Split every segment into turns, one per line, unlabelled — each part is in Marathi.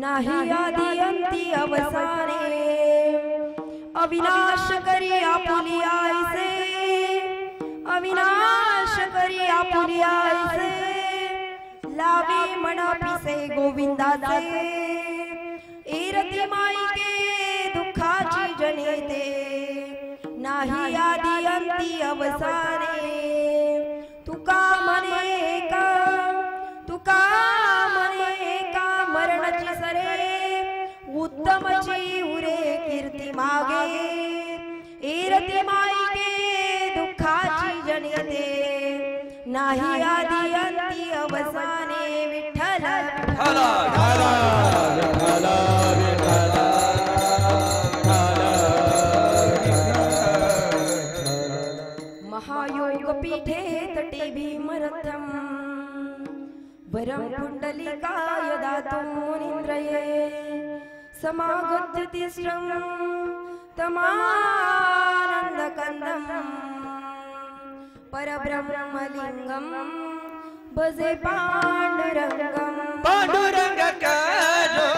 नाही आदि अंती अवसाने अविनाश करी आपुली आईसे अविनाश करी आपुली आईसे लावी मना पिसे गोविंदाचे इरती माई के दुःखाची जनिते नाही आदि अंती अवसाने तुका मने का तुका मने का मरणाची सरे उत्तमची उरे कीर्ती मागे इरती माई के दुःखाची जनिते नाही आदि अंती अवसाने विठ्ठल महायोग पीठे तटे भीमरथम वरं कुंडलिकाय दातुं मुनीन्द्रये समागत्य तिस्रं तमानन्दकन्दं परब्रह्मलिङ्गं भजे पाण्डुरङ्गं
पाण्डुरङ्गकारो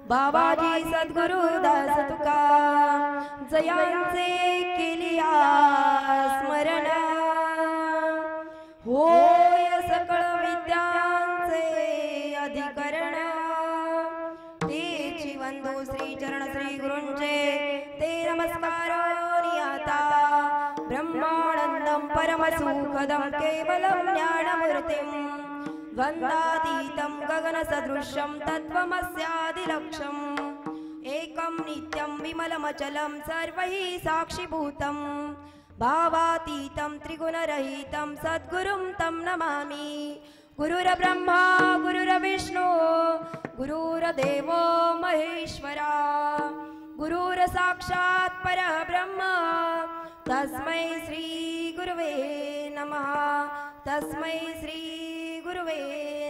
बाबाजी सद्गुरु दास तुका जयांचे केलिया स्मरण होय सकळ विद्यांचे अधिकरण तेची वंदू श्री चरण श्री गुरूंचे ते नमस्कार नियाता ब्रह्मानंदं परमसुखदं केवलं ज्ञानमूर्तिं वन्दातीतं गगनसदृशं तत्त्वमस्यादिलक्ष्यम् एकं नित्यं विमलमचलं सर्वैः साक्षिभूतं भावातीतं त्रिगुणरहितं सद्गुरुं तं नमामि गुरुर्ब्रह्मा गुरुर्विष्णु गुरुर्देवो महेश्वरा गुरुर्साक्षात् परब्रह्म तस्मै श्री गुरुवे नमः तस्मै श्री गुरुवे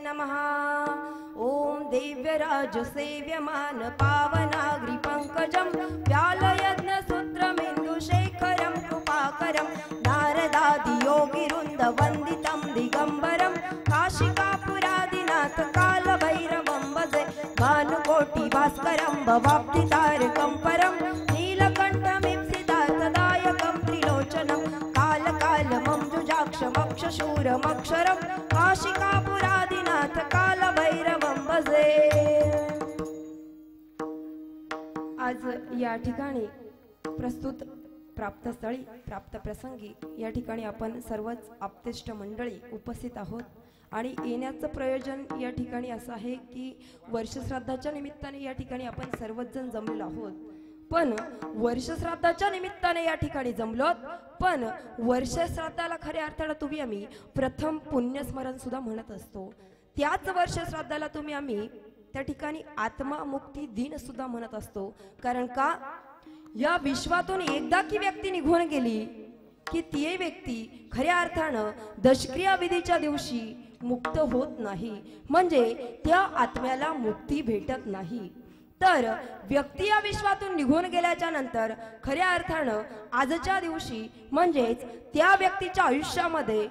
नमः ओम दिव्यराज सेव्यमान पावनाग्रि पंकजं व्यालयज्ञ सूत्रमिन्दुशेखरं कृपाकरं नारदादि योगिवृन्द वन्दितं दिगंबरं काशिकापुरादिनाथ कालभैरवं भजे भानुकोटि भास्करं भवाब्धितारकं परं नीलकण्ठमीप्सितार्थदायकं त्रिलोचनं कालकालमं जुजाक्षमक्षशूरमक्षरं काशिकापुरादिनाथ काल भैरवं भजे. आज या ठिकाणी प्रस्तुत प्राप्तस्थळी प्राप्त प्रसंगी या ठिकाणी आपण सर्वच आप्तेष्ट मंडळी उपस्थित आहोत आणि येण्याचं प्रयोजन या ठिकाणी असं आहे की वर्षश्राद्धाच्या निमित्ताने या ठिकाणी आपण सर्वच जण जमलेलो आहोत. पण वर्षश्राद्धाच्या निमित्ताने या ठिकाणी जमलोत, पण वर्षश्राद्धाला खऱ्या अर्थानं तुम्ही आम्ही प्रथम पुण्यस्मरण सुद्धा म्हणत असतो. त्याच वर्षश्राद्धाला तुम्ही आम्ही त्या ठिकाणी आत्मा मुक्ती दिन सुद्धा म्हणत असतो. कारण का या विश्वातून एकदा की व्यक्ती निघून गेली की ती व्यक्ती खऱ्या अर्थानं दशक्रिया विधीच्या दिवशी मुक्त होत नाही, म्हणजे त्या आत्म्याला मुक्ती भेटत नाही. तर व्यक्ती या विश्वातून निघून गेल्याच्या नंतर खऱ्या अर्थानं आजच्या दिवशी म्हणजेच त्या व्यक्तीच्या आयुष्यामध्ये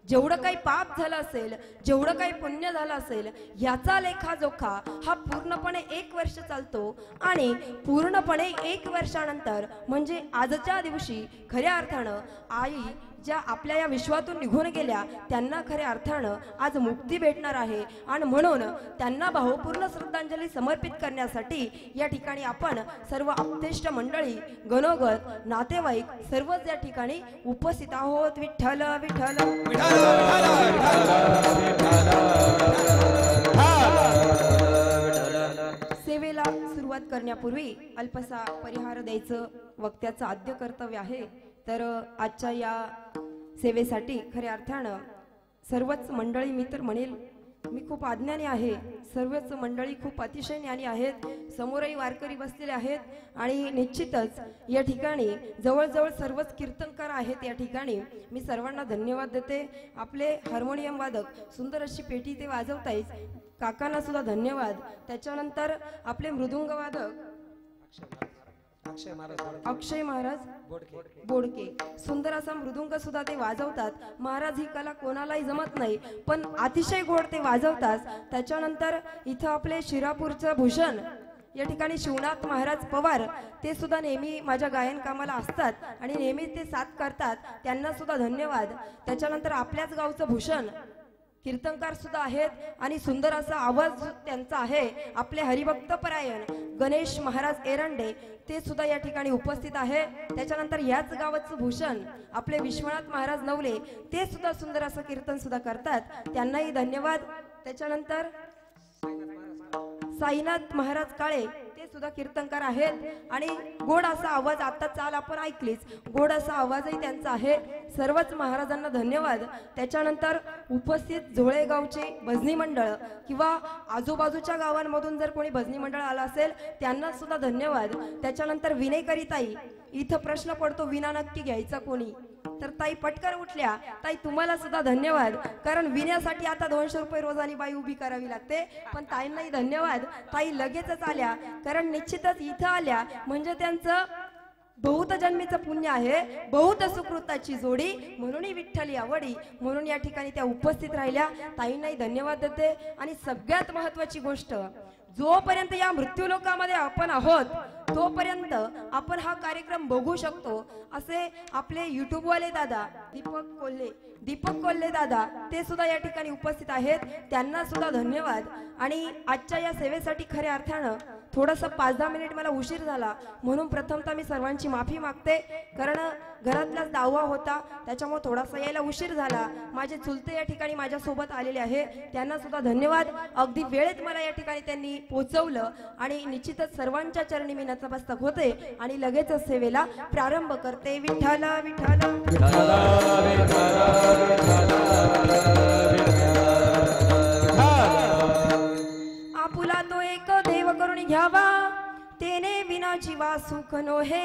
जेवढं काही पाप झालं असेल, जेवढं काही पुण्य झालं असेल, याचा लेखाजोखा हा पूर्णपणे 1 वर्ष चालतो आणि पूर्णपणे 1 वर्षानंतर म्हणजे आजच्या दिवशी खऱ्या अर्थानं आई ज्या आपल्या या विश्वातून निघून गेल्या त्यांना खऱ्या अर्थानं आज मुक्ती भेटणार आहे. आणि म्हणून त्यांना भावपूर्ण श्रद्धांजली समर्पित करण्यासाठी या ठिकाणी आपण सर्व आप्तेष्ट मंडळी, गणोगत, नातेवाईक सर्वच या ठिकाणी उपस्थित आहोत. विठ्ठल विठ्ठल सेवेला सुरुवात करण्यापूर्वी अल्पसा परिहार द्यायचं वक्त्याचं आद्य कर्तव्य आहे. तर आजच्या या सेवेसाठी खऱ्या अर्थानं सर्वच मंडळी, मी तर म्हणेल मी खूप अज्ञानी आहे, सर्वच मंडळी खूप अतिशय ज्ञानी आहेत. समोरही वारकरी बसलेले आहेत आणि निश्चितच या ठिकाणी जवळजवळ सर्वच कीर्तनकार आहेत. या ठिकाणी मी सर्वांना धन्यवाद देते. आपले हार्मोनियम वादक सुंदर अशी पेटी ते वाजवतायत, काकांना सुद्धा धन्यवाद. त्याच्यानंतर आपले मृदुंग वादक अक्षय महाराज बोडके सुंदर असा मृदुंग सुद्धा ते वाजवतात. महाराज ही कला कोणालाही जमत नाही, पण अतिशय गोड ते वाजवतात. त्याच्यानंतर इथं आपले शिरापूरचं भूषण या ठिकाणी शिवनाथ महाराज पवार ते सुद्धा नेहमी माझ्या गायन कामाला असतात आणि नेहमी ते साथ करतात, त्यांना सुद्धा धन्यवाद. त्याच्यानंतर आपल्याच गावचं भूषण कीर्तनकार सुद्धा आहेत आणि सुंदर असा आवाज त्यांचा आहे. आपले हरिभक्त परायण गणेश महाराज एरंडे ते सुद्धा या ठिकाणी उपस्थित आहे. त्याच्यानंतर याच गावाचं भूषण आपले विश्वनाथ महाराज नवले ते सुद्धा सुंदर असं कीर्तन सुद्धा करतात, त्यांनाही धन्यवाद. त्याच्यानंतर साईनाथ महाराज काळे ते सुद्धा कीर्तनकार आहेत आणि गोड असा आवाज आता चाल आपण ऐकलीच, गोड असा आवाजही त्यांचा आहे. सर्वच महाराजांना धन्यवाद. त्याच्यानंतर उपस्थित जोळेगावचे भजनी मंडळ किंवा आजूबाजूच्या गावांमधून जर कोणी भजनी मंडळ आलं असेल त्यांना सुद्धा धन्यवाद. त्याच्यानंतर विनेकरी ताई, इथं प्रश्न पडतो विना नक्की घ्यायचा कोणी, तर ताई पटकन उठल्या. ताई तुम्हाला सुद्धा धन्यवाद, कारण विण्यासाठी आता 200 रुपये रोजानी बाई उभी करावी लागते, पण ताईंनाही धन्यवाद. ताई लगेचच आल्या, कारण निश्चितच इथं आल्या म्हणजे त्यांचं बहुत जन्मीचं पुण्य आहे, बहुत सुकृताची जोडी, म्हणून विठ्ठली आवडी, म्हणून या ठिकाणी त्या उपस्थित राहिल्या. ताईंनाही धन्यवाद देते. आणि सगळ्यात महत्वाची गोष्ट, जोपर्यंत या मृत्यूलोकामध्ये आपण आहोत तोपर्यंत आपण हा कार्यक्रम बघू शकतो. असे आपले युट्यूब वाले दादा दीपक कोल्हे दादा ते सुद्धा या ठिकाणी उपस्थित आहेत, त्यांना सुद्धा धन्यवाद. आणि आजच्या या सेवेसाठी खऱ्या अर्थानं थोडंसं 5-10 मिनिट मला उशीर झाला, म्हणून प्रथमतः मी सर्वांची माफी मागते, कारण घरातलाच दावा होता त्याच्यामुळे थोडासा यायला उशीर झाला. माझे चुलते या ठिकाणी माझ्यासोबत आलेले आहे, त्यांना सुद्धा धन्यवाद. अगदी वेळेत मला या ठिकाणी त्यांनी पोहोचवलं आणि निश्चितच सर्वांच्या चरणी मी नतमस्तक होते आणि लगेचच सेवेला प्रारंभ करते. विठ्ठल विठ्ठल आपुला तो एक देव करून घ्यावा, तेने विना जीवा सुख नोहे.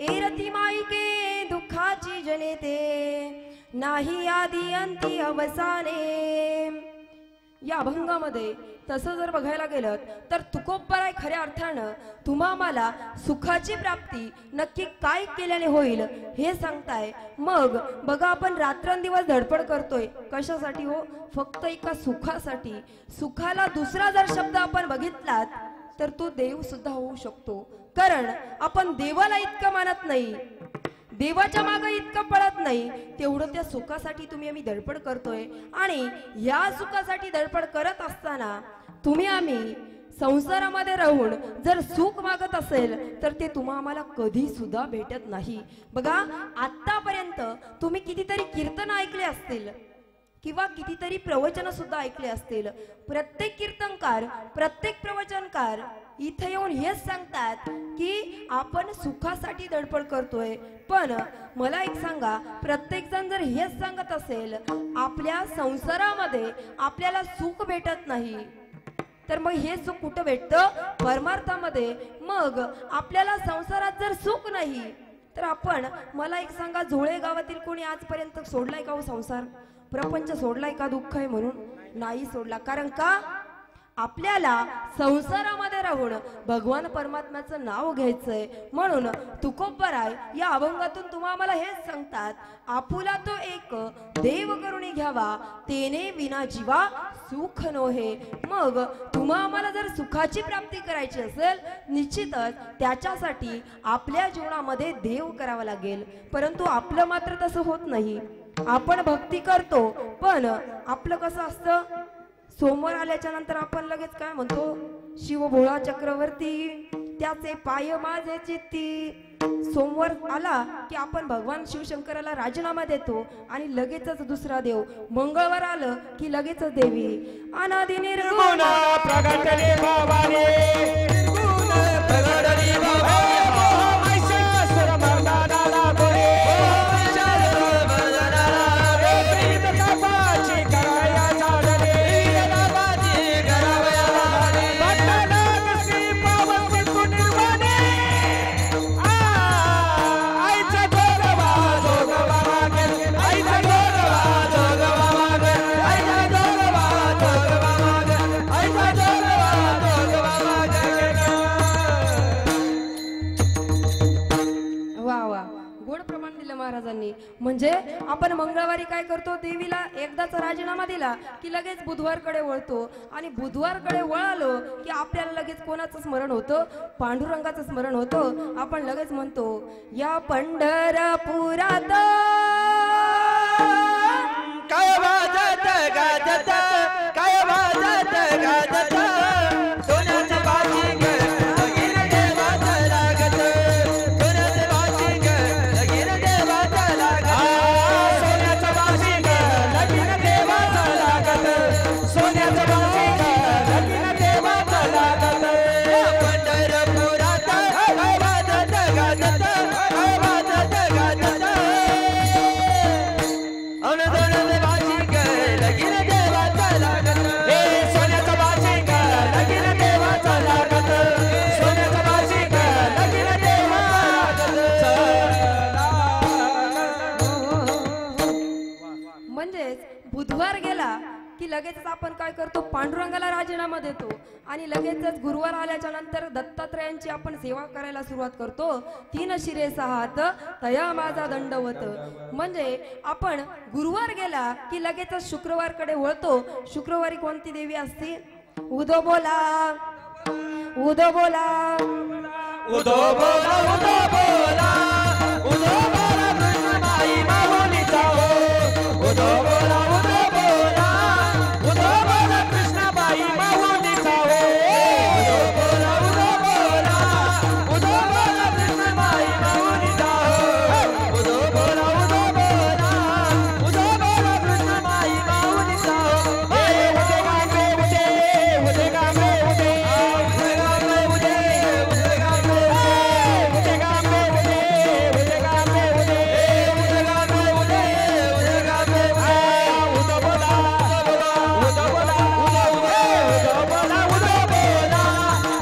एरती माईके दुःखाची जनेते, नाही आदी अंती अवसाने. या अभंगामध्ये तसं जर बघायला गेलं तर तुकोबराय खऱ्या अर्थानं तुम्हा मला सुखाची प्राप्ती नक्की काय केल्याने होईल हे सांगताय. मग बघा आपण रात्रंदिवस धडपड करतोय कशासाठी हो? फक्त एका सुखासाठी. सुखाला दुसरा जर शब्द आपण बघितलात तर तो देव सुद्धा होऊ शकतो, कारण आपण देवाला इतकं मानत नाही. देवाच्या मागे इतकं पळत नाही तेवढं त्या सुखासाठी तुम्ही आम्ही धडपड करतोय। आणि या सुखासाठी धडपड करत असताना तुम्ही आम्ही संसारामध्ये राहून जर सुख मागत असेल तर ते तुम्हा आम्हाला कधी सुद्धा भेटत नाही। बघा, आतापर्यंत तुम्ही कितीतरी कीर्तन ऐकले असतील किंवा कितीतरी प्रवचन सुद्धा ऐकले असतील। प्रत्येक कीर्तनकार, प्रत्येक प्रवचनकार इथे येऊन हेच सांगतात की आपण सुखासाठी धडपड करतोय। पण मला एक सांगा, प्रत्येक जण जर हेच सांगत असेल आपल्या संसारामध्ये आपल्याला सुख भेटत नाही, तर मग हे सुख कुठं भेटतं? परमार्थामध्ये। मग आपल्याला संसारात जर सुख नाही तर आपण, मला एक सांगा, झोळे गावातील कोणी आजपर्यंत सोडलाय का हो संसार? प्रपंच सोडलाय का दुःख आहे म्हणून? नाही सोडला। कारण का? आपल्याला संसारामध्ये राहून भगवान परमात्म्याचं नाव घ्यायचंय। म्हणून तुकोबराय या अभंगातून तुम्हा आम्हाला हेच सांगतात, आपुला तो एक देव करुणी घ्यावा, तेने विना जीवा सुख नोहे। मग तुम्हा आम्हाला जर सुखाची प्राप्ती करायची असेल, निश्चितच त्याच्यासाठी आपल्या जीवनामध्ये देव करावा लागेल। परंतु आपलं मात्र तसं होत नाही। आपण भक्ती करतो, पण आपलं कसं असतं, सोमवार आल्याच्या नंतर आपण लगेच काय म्हणतो, शिव भोळा चक्रवर्ती त्याचे पाय माझे चित्ती। सोमवार आला की आपण भगवान शिवशंकराला राजीनामा देतो आणि लगेचच दुसरा देव। मंगळवार आलं की लगेचच देवी अनादि निर्गुण प्रगटले भवानी, निर्गुण प्रगटले भवानी, महिषासुर मर्दनाला बोले, महिषासुर मर्दनाला वेद तपाची कराया झाडले, तपाची कराया झाडले, भक्तांना श्री पावन निर्वाणे, आईचा जोगवा जोगवा मागे, आईचा जोगवा जोगवा मागे, आईचा जोगवा जोगवा मागे, आईचा जोगवा जोगवा मागे। वा वा, गोड प्रमाण दिलं महाराजांनी। म्हणजे आपण मंगळवारी काय करतो, देवीला एकदाचा राजीनामा दिला की लगेच बुधवारकडे वळतो, आणि बुधवारकडे वळालो की आपल्याला लगेच कोणाचं स्मरण होतं? पांडुरंगाचं स्मरण होतं। आपण लगेच म्हणतो, या पंढरपुरात काय वाजत गाजत, काय वाजत गाजत, सोन्याचं बाशिंग लगीन देवाचं लागत, सोन्याचं बाशिंग लगीन देवाचं लागत, सोन्याचं बाशिंग लगीन देवाचं लागत, सोन्याचं बाशिंग लगीन देवाचं लागत। पंढरपुरात काय वाजत गाजत, काय वाजत गाजत, सोन्याचं बाशिंग लगीन देवाचं लागत, सोन्याचं बाशिंग लगीन देवाचं लागत, सोन्याचं बाशिंग लगीन देवाचं लागत। म्हणजेच बुधवार गेला की लगेचच आपण काय करतो, पांडुरंगाला राजीनामा देतो, आणि लगेचच गुरुवार आल्याच्या नंतर दत्तात्रयांची आपण सेवा करायला सुरुवात करतो। तीन शिरे सहा हात तया माझा दंडवत। म्हणजे आपण गुरुवार गेला की लगेचच शुक्रवारकडे वळतो। शुक्रवारी कोणती देवी असते? उदो बोला, उदो बोला, उदो बोला, उदो बोला, उदो बोला कृष्णबाई माऊलीचा हो, उदो बोला, उदो बोला, उदो बोला कृष्णबाई माऊलीचा हो, उदो बोला, उदो बोला, उदो बोला कृष्णबाई माऊलीचा हो, उदो बोला, उदो बोला, उदो बोला कृष्णबाई माऊलीचा हो। उदे गांगे उदे, उदे गांगे उदे, उदे गांगे उदे, उदे गांगे उदे, उदे गांगे उदे, उदे गांगे उदे, उदे गांगे उदे, उदे गांगे उदे, उदो बोला, उदो बोला, उदो बोला, उदो बोला, उदो बोला,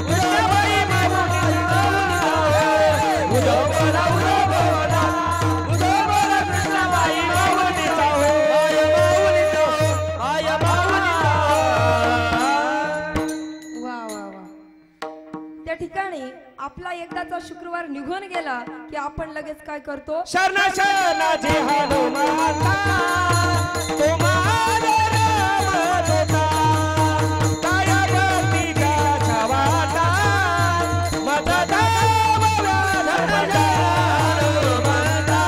कृष्णबाई माऊलीचा हो, उदो बोला, उदो बोला, उदो बोला कृष्णबाई माऊलीचा हो, आय माऊलीचा, आय माऊलीचा। वा वा वा, त्या ठिकाणी आपला एकदाचा शुक्रवार निघून गेला की आपण लगेच काय करतो, शरणा शरणाची हनुमाता तो महादेव होता, काया भक्तीच्या छावाता मदता मला धर्मचा हनुमंता,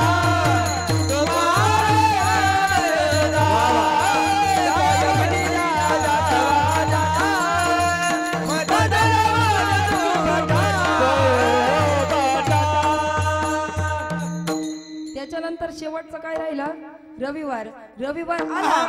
त्याच्यानंतर शेवटचं काय राहिलं? रविवार. रविवार आला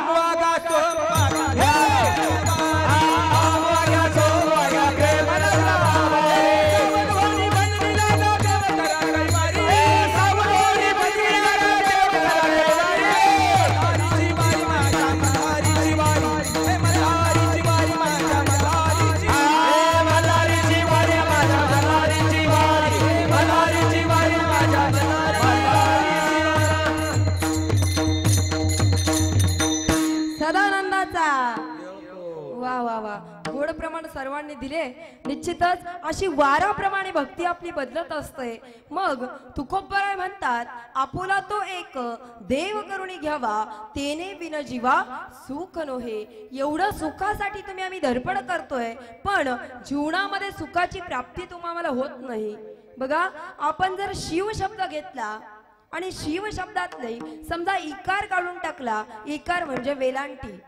गोड प्रमाण सर्वांनी दिले. निश्चितच अशी वाराप्रमाणे भक्ती आपली बदलत असते. मग तुकोबराय म्हणतात, आपुला तो एक देव करुणी घ्यावा, तेने बिन जीवा सुख नोहे. एवढं सुखासाठी तुम्ही आम्ही धडपड करतोय, पण जीवनामध्ये सुखाची प्राप्ती तुम्हाला होत नाही. बघा, आपण जर शिव शब्द घेतला आणि शिव शब्दातले समजा इकार काढून टाकला, इकार म्हणजे वेलांटी,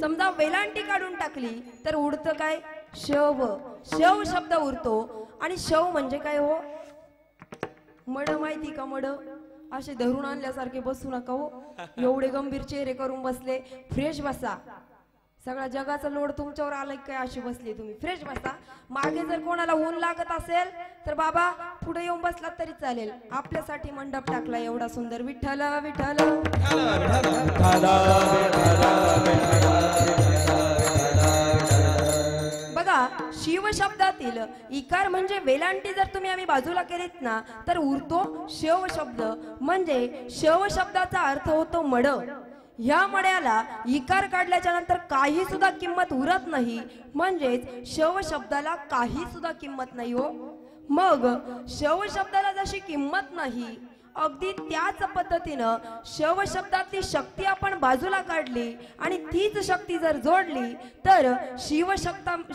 समजा वेलांटी काढून टाकली तर उरतं काय? शव. शव शब्द उरतो. आणि शव म्हणजे काय हो? मड. माहिती का मड? असे धरून आणल्यासारखे बसू नका हो. एवढे गंभीर चेहरे करून बसले. फ्रेश बसा. सगळा जगाचा लोड तुमच्यावर आलाय काय? अशी बसली तुम्ही. फ्रेश बसा. मागे जर कोणाला ऊन लागत असेल तर बाबा पुढे येऊन बसला तरी चालेल. आपल्यासाठी मंडप टाकला एवढा सुंदर. विठ्ठल विठ्ठल. बघा, शिव शब्दातील इकार म्हणजे वेलांटी जर तुम्ही आम्ही बाजूला केलीत ना तर उरतो शव शब्द. म्हणजे शव शब्दाचा अर्थ होतो मड. ह्या मड्याला इकार काढल्याच्या नंतर काही सुद्धा किंमत उरत नाही. म्हणजेच शव शब्दाला काही सुद्धा किंमत नाही हो. मग शव शब्दाला जशी किंमत नाही, अगदी त्याच पद्धतीनं शव शब्दातली शक्ती आपण बाजूला काढली आणि तीच शक्ती जर जोडली तर शिव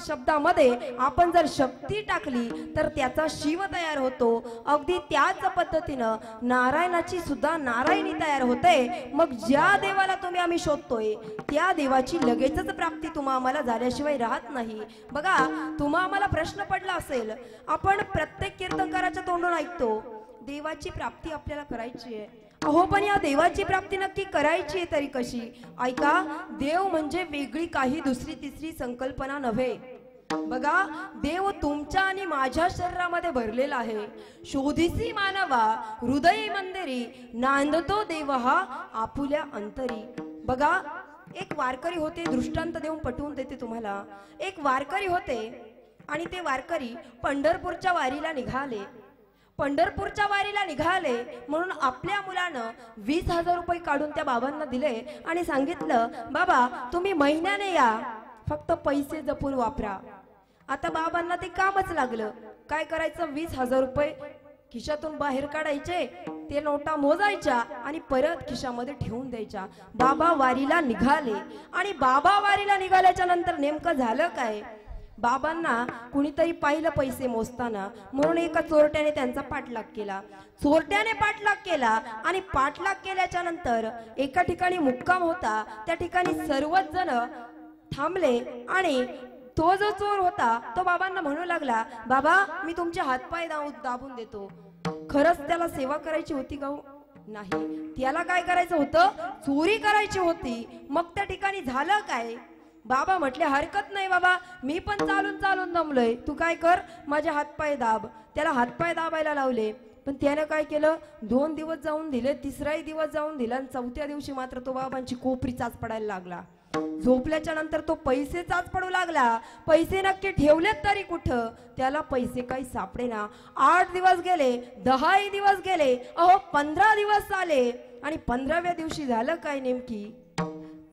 शब्दामध्ये आपण जर शक्ती टाकली तर त्याचा शिव तयार होतो. अगदी त्याच पद्धतीनं नारायणाची सुद्धा नारायणी तयार होते. मग ज्या देवाला तुम्ही आम्ही शोधतोय त्या देवाची लगेचच प्राप्ती तुम्हा आम्हाला झाल्याशिवाय राहत नाही. बघा, तुम्हा आम्हाला प्रश्न पडला असेल, आपण प्रत्येक कीर्तनकाराच्या तोंडून ऐकतो देवाची प्राप्ती आपल्याला करायची आहे. अहो, पण या देवाची प्राप्ती नक्की करायची आहे तरी कशी? ऐका, देव म्हणजे वेगळी काही दुसरी तिसरी संकल्पना नव्हे. बघा, देव तुमच्या आणि माझ्या शरीरामध्ये भरलेला आहे. शोधिसी मानवा हृदय मंदिरी, नांदतो देव हा आपुल्या अंतरी. बघा, एक वारकरी होते. दृष्टांत देऊन पटवून देते तुम्हाला. एक वारकरी होते आणि ते वारकरी पंढरपूरच्या वारीला निघाले. पंढरपूरच्या वारीला निघाले म्हणून आपल्या मुलानं 20,000 रुपये काढून त्या बाबांना दिले आणि सांगितलं, बाबा तुम्ही महिन्याने या, फक्त पैसे जपून वापरा. आता बाबांना ते कामच लागलं. काय करायचं? 20,000 रुपये खिशातून बाहेर काढायचे, ते नोटा मोजायच्या आणि परत खिशामध्ये ठेवून द्यायच्या. बाबा वारीला निघाले आणि बाबा वारीला निघाल्याच्या नंतर नेमकं झालं काय? बाबांना कुणीतरी पाहिलं पैसे मोजताना, म्हणून एका चोरट्याने त्यांचा पाठलाग केला. चोरट्याने पाठलाग केला आणि पाठलाग केल्याच्या नंतर एका ठिकाणी मुक्काम होता. त्या ठिकाणी सर्वच जण थांबले आणि तो जो चोर होता तो बाबांना म्हणू लागला, बाबा मी तुमचे हातपाय दाबून देतो. खरंच त्याला सेवा करायची होती का? नाही, त्याला काय करायचं होतं? चोरी करायची होती. मग त्या ठिकाणी झालं काय? बाबा म्हटले, हरकत नाही बाबा, मी पण चालून चालून दमलोय, तू काय कर, माझे हातपाय दाब. त्याला हातपाय दाबायला लावले. पण त्याने काय केलं? 2 दिवस जाऊन दिले, 3राही दिवस जाऊन दिला आणि 4थ्या दिवशी मात्र तो बाबांची कोपरी चाच पडायला लागला. झोपल्याच्या नंतर तो पैसे चाच पडू लागला. पैसे नक्की ठेवलेत तरी कुठं? त्याला पैसे काही सापडेना. 8 दिवस गेले, 10 दिवस गेले, अहो 15 दिवस आले आणि 15व्या दिवशी झालं काय? नेमकी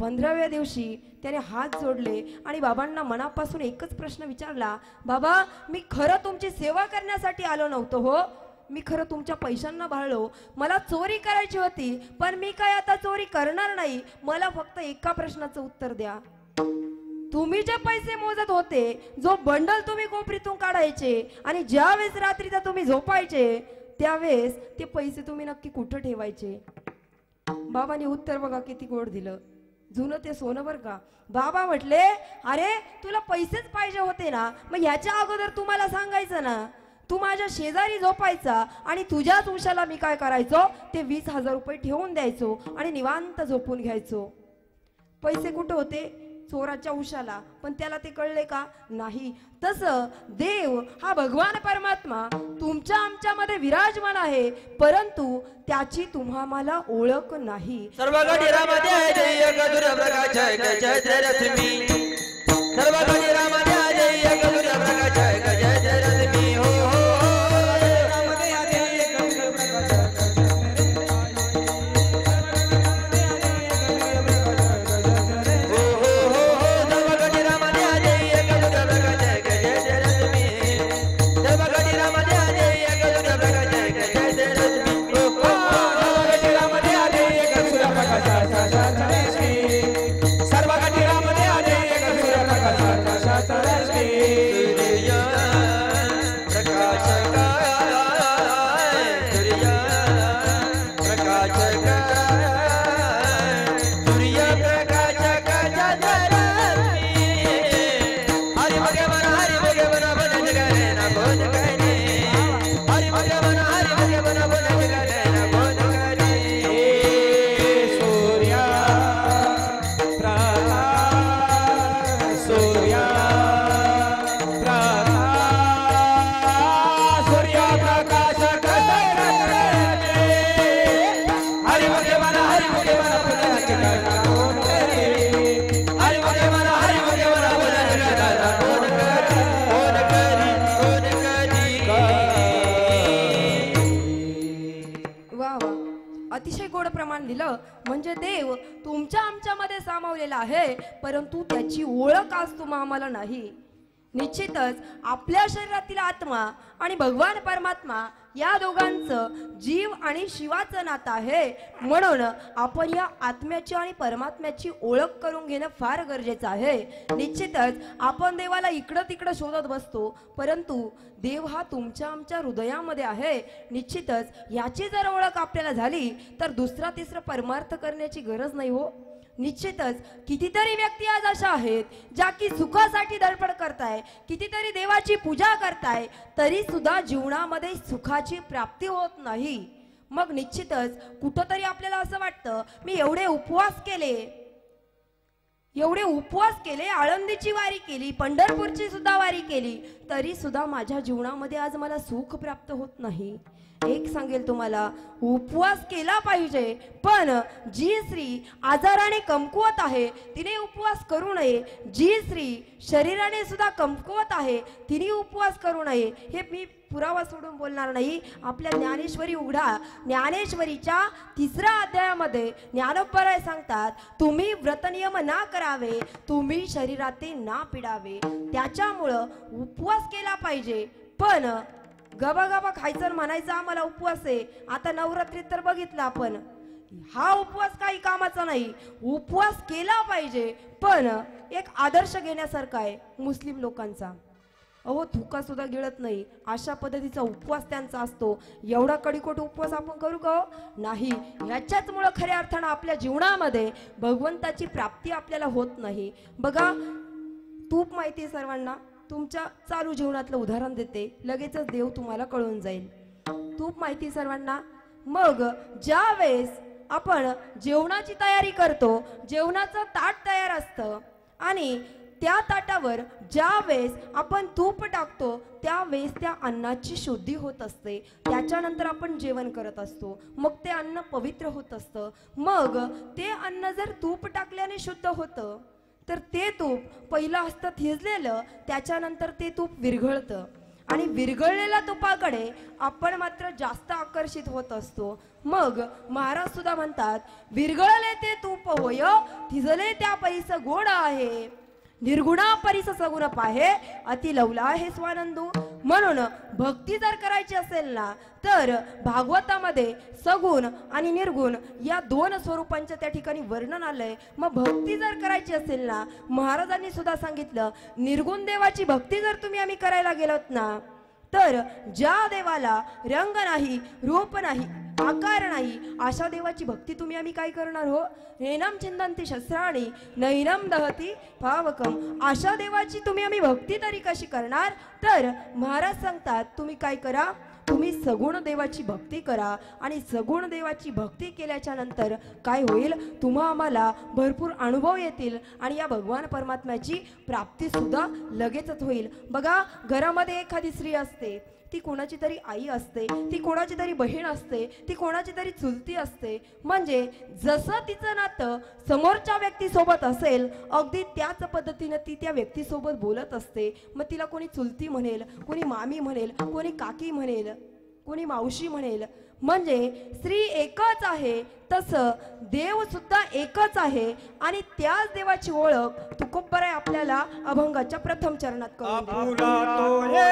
15व्या दिवशी त्याने हात जोडले आणि बाबांना मनापासून एकच प्रश्न विचारला, बाबा मी खरं तुमची सेवा करण्यासाठी आलो नव्हतो हो, मी खरं तुमच्या पैशांना भाळलो, मला चोरी करायची होती, पण मी काय आता चोरी करणार नाही. मला फक्त एका प्रश्नाचं उत्तर द्या, तुम्ही जे पैसे मोजत होते, जो बंडल तुम्ही कोपरीतून काढायचे आणि ज्या वेळेस रात्रीचा तुम्ही झोपायचे त्यावेळेस ते पैसे तुम्ही नक्की कुठं ठेवायचे? बाबांनी उत्तर बघा किती गोड दिलं. जुनं ते सोनं बर का. बाबा म्हटले, अरे तुला पैसेच पाहिजे होते ना, मग ह्याच्या अगोदर तुम्हाला सांगायचं ना, तू माझ्या शेजारी झोपायचा आणि तुझ्याच उशाला मी काय करायचो ते 20,000 रुपये ठेवून द्यायचो आणि निवांत झोपून घ्यायचो. पैसे कुठे होते? चोराच्या उशाला. पण त्याला ते कळले का? नाही. तसं देव हा भगवान परमात्मा तुमच्या आमच्यामध्ये विराजमान आहे, परंतु त्याची तुम्हाला ओळख नाही. अतिशय गोड प्रमाण दिलं. म्हणजे देव तुमच्या आमच्यामध्ये सामावलेला आहे, परंतु त्याची ओळख आज आम्हाला नाही. निश्चितच आपल्या शरीरातील आत्मा आणि भगवान परमात्मा या दोघांचं जीव आणि शिवाचं नातं आहे. म्हणून आपण या आत्म्याची आणि परमात्म्याची ओळख करून घेणं फार गरजेचं आहे. निश्चितच आपण देवाला इकडं तिकडं शोधत बसतो, परंतु देव हा तुमच्या आमच्या हृदयामध्ये आहे. निश्चितच याची जर ओळख आपल्याला झाली तर दुसरा तिसरा परमार्थ करण्याची गरज नाही हो. निश्चितच कितीतरी व्यक्ती आज अशा आहेत ज्या की सुखासाठी धडपड करताय, कितीतरी देवाची पूजा करताय, तरी सुद्धा जीवनामध्ये सुखाची प्राप्ती होत नाही. मग निश्चितच कुठंतरी आपल्याला असं वाटतं, मी एवढे उपवास केले, आळंदीची वारी केली, पंढरपूरची सुद्धा वारी केली, तरी सुद्धा माझ्या जीवनामध्ये आज मला सुख प्राप्त होत नाही. एक सांगेल तुम्हाला, उपवास केला पाहिजे, पण जी स्त्री आजाराने कमकुवत आहे तिने उपवास करू नये. जी स्त्री शरीराने सुद्धा कमकुवत आहे तिने उपवास करू नये. हे मी पुरावा सोडून बोलणार नाही. आपल्या ज्ञानेश्वरी उघडा, ज्ञानेश्वरीच्या 3ऱ्या अध्यायामध्ये ज्ञानोबराय सांगतात, तुम्ही व्रतनियम ना करावे, तुम्ही शरीराते ना पिडावे. त्याच्यामुळं उपवास केला पाहिजे, पण गबा खायचं म्हणायचं आम्हाला उपवास आहे. आता नवरात्रीत तर बघितलं आपण, हा उपवास काही कामाचा नाही. उपवास केला पाहिजे, पण एक आदर्श घेण्यासारखा आहे मुस्लिम लोकांचा. अहो थुका सुद्धा गिळत नाही, अशा पद्धतीचा उपवास त्यांचा असतो. एवढा कडीकोट उपवास आपण करू का? नाही. ह्याच्याचमुळं खऱ्या अर्थानं आपल्या जीवनामध्ये भगवंताची प्राप्ती आपल्याला होत नाही. बघा, तूप माहिती आहे सर्वांना, तुमच्या चालू जीवनातलं उदाहरण देते, लगेचच देव तुम्हाला कळून जाईल. तूप माहिती सर्वांना. मग ज्या वेळेस आपण जेवणाची तयारी करतो, जेवणाचं ताट तयार असतं आणि त्या ताटावर ज्या वेळेस आपण तूप टाकतो त्यावेळेस त्या अन्नाची शुद्धी होत असते. त्याच्यानंतर आपण जेवण करत असतो, मग ते अन्न पवित्र होत असतं. मग ते अन्न जर तूप टाकल्याने शुद्ध होतं, तर ते तूप पहिलं असतं थिजलेलं, त्याच्यानंतर ते तूप विरघळतं आणि विरघळलेल्या तुपाकडे आपण मात्र जास्त आकर्षित होत असतो. मग महाराज सुद्धा म्हणतात, विरघळले ते तूप होय, थिजले त्या परीस गोड आहे, निर्गुणा परीस सगुण पाहे, अति लवला आहे स्वानंदू. म्हणून भक्ती जर करायची असेल ना, तर भागवतामध्ये सगुण आणि निर्गुण या 2 स्वरूपांच्या त्या ठिकाणी वर्णन आलंय. मग भक्ती जर करायची असेल ना, महाराजांनी सुद्धा सांगितलं, निर्गुण देवाची भक्ती जर तुम्ही आम्ही करायला गेलोत ना, तर ज्या देवाला रंग नाही, रूप नाही, आकार नाही अशा देवाची भक्ती तुम्ही आम्ही काय करणार हो? नैनम चिंतन्ति शस्त्राणि नैनम दहती पावकम, अशा देवाची तुम्ही आम्ही भक्ती तरी कशी करणार? तर महाराज सांगतात तुम्ही काय करा, तुम्ही सगुण देवाची भक्ती करा आणि सगुण देवाची भक्ती केल्याच्या नंतर काय होईल, तुम्हा आम्हाला भरपूर अनुभव येतील आणि या भगवान परमात्म्याची प्राप्ती सुद्धा लगेचच होईल. बघा, घरामध्ये एखादी स्त्री असते, ती कोणाची तरी आई असते, ती कोणाची तरी बहीण असते, ती कोणाची तरी चुलती असते. म्हणजे जसं तिचं नातं समोरच्या व्यक्तीसोबत असेल अगदी त्याच पद्धतीने ती त्या व्यक्तीसोबत बोलत असते. मग तिला कोणी चुलती म्हणेल, कोणी मामी म्हणेल, कोणी काकी म्हणेल, कोणी मावशी म्हणेल. म्हणजे स्त्री एकच आहे तसं देव सुद्धा एकच आहे आणि त्याच देवाची ओळख तुकोबराय आपल्याला अभंगाच्या प्रथम चरणात करून देतो.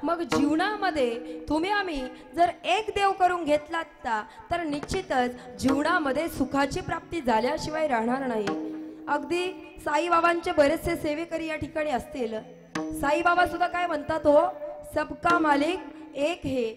मग जीवनामध्ये तुम्ही आम्ही जर एक देव करून घेतलात तर निश्चितच जीवनामध्ये सुखाची प्राप्ती झाल्याशिवाय राहणार नाही. अगदी साईबाबांचे बरेचसे सेवेकरी या ठिकाणी असतील. साईबाबा सुद्धा काय म्हणतात हो, सबका मालिक एक हे.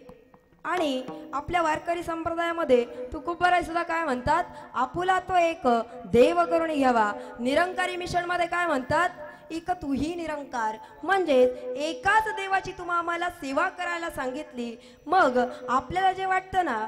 आणि आपल्या वारकरी संप्रदायामध्ये तुकोबराय सुद्धा काय म्हणतात, आपुला तो एक देव करून घ्यावा. निरंकारी मिशन मध्ये काय म्हणतात, एक तूही निरंकार. म्हणजे एकाच देवाची तुम्हा आम्हाला सेवा करायला सांगितली. मग आपल्याला जे वाटतं ना,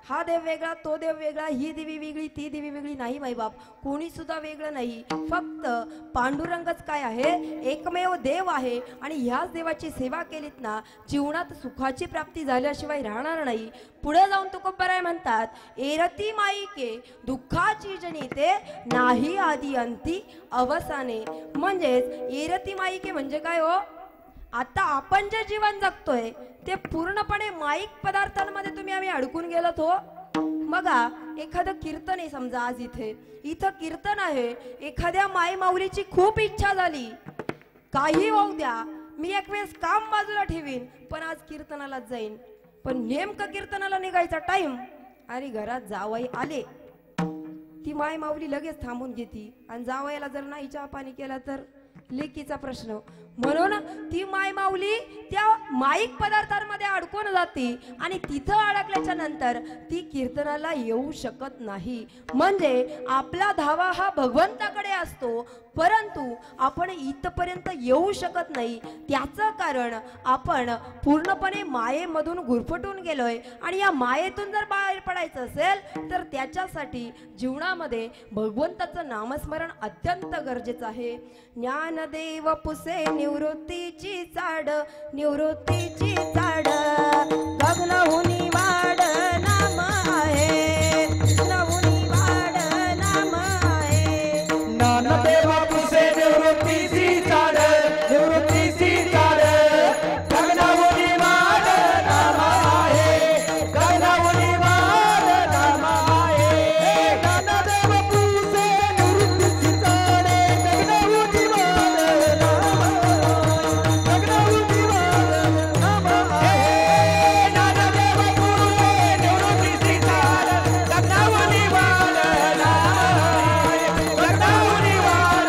हा देव वेगळा, तो देव वेगळा, ही देवी वेगळी, ती देवी वेगळी नाही माईबाप, कोणी सुद्धा वेगळं नाही. फक्त पांडुरंगच काय आहे, एकमेव देव आहे. आणि ह्याच देवाची सेवा केलीत ना, जीवनात सुखाची प्राप्ती झाल्याशिवाय राहणार नाही. पुढे जाऊन तुकोबराय म्हणतात, एरती माईके दुःखाची जनिते नाही आदी अंती अवसाने. म्हणजेच एरती माईके म्हणजे काय हो, आता आपण जे जीवन जगतोय ते पूर्णपणे माईक पदार्थांमध्ये तुम्ही आम्ही अडकून गेलोत हो. बघा, एखादं कीर्तन आहे समजा, आज इथं कीर्तन आहे, एखाद्या माई माऊलीची खूप इच्छा झाली, काही होऊ द्या, मी एक वेळेस काम बाजूला ठेवीन पण आज कीर्तनालाच जाईन. पण नेमकं कीर्तनाला निघायचा टाइम आणि घरात जावई आले, ती माय माऊली लगेच थांबून घेती. आणि जावयाला जर नाही चहा पाणी केला तर लेकीचा प्रश्न. म्हणून ती माय माऊली त्या माईक पदार्थांमध्ये अडकून जाते आणि तिथं अडकल्याच्या नंतर ती कीर्तनाला येऊ शकत नाही. म्हणजे आपला धावा हा भगवंताकडे असतो, परंतु आपण इथपर्यंत येऊ शकत नाही. त्याचं कारण आपण पूर्णपणे मायेमधून गुरफटून गेलोय. आणि या मायेतून जर बाहेर पडायचं असेल तर त्याच्यासाठी जीवनामध्ये भगवंताचं नामस्मरण अत्यंत गरजेचं आहे. ज्ञानदेव पुसे निवृत्तीची चाड, निवृत्तीची चाड, गगनहुनी वाड नाम आहे, गगनहुनी वाड नाम आहे.
ज्ञानदेव पुसे निवृत्तीची चाड, निवृत्तीची चाड, गगनहुनी वाड नाम आहे, गगनहुनी वाड नाम आहे. ज्ञानदेव पुसे निवृत्तीची चाड, गगनहुनी वाड नाम आहे, गगनहुनी वाड नाम आहे. ज्ञानदेव पुसे निवृत्तीची चाड, गगनहुनी वाड नाम आहे, गगनहुनी वाड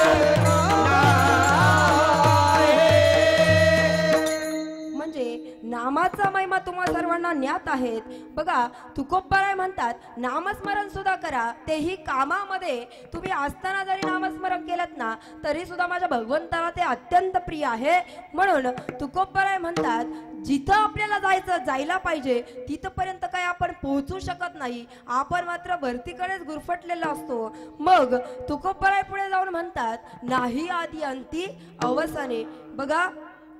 म्हणजे नामाचा महिमा तुम्हा सर्वांना ज्ञात आहेत. बघा, तुकोबराय म्हणतात, नामस्मरण सुद्धा करा, तेही कामामध्ये. तुम्ही असताना जरी नामस्मरण केलं ना तरी सुद्धा माझ्या भगवंताला ते अत्यंत प्रिय आहे. म्हणून तुकोबराय म्हणतात, जिथं आपल्याला जायला पाहिजे तिथपर्यंत काय आपण पोहोचू शकत नाही, आपण मात्र भरतीकडेच गुरफटलेला असतो. मग तुकोबराय पुढे जाऊन म्हणतात, नाही आदी अंती अवसाने. बघा,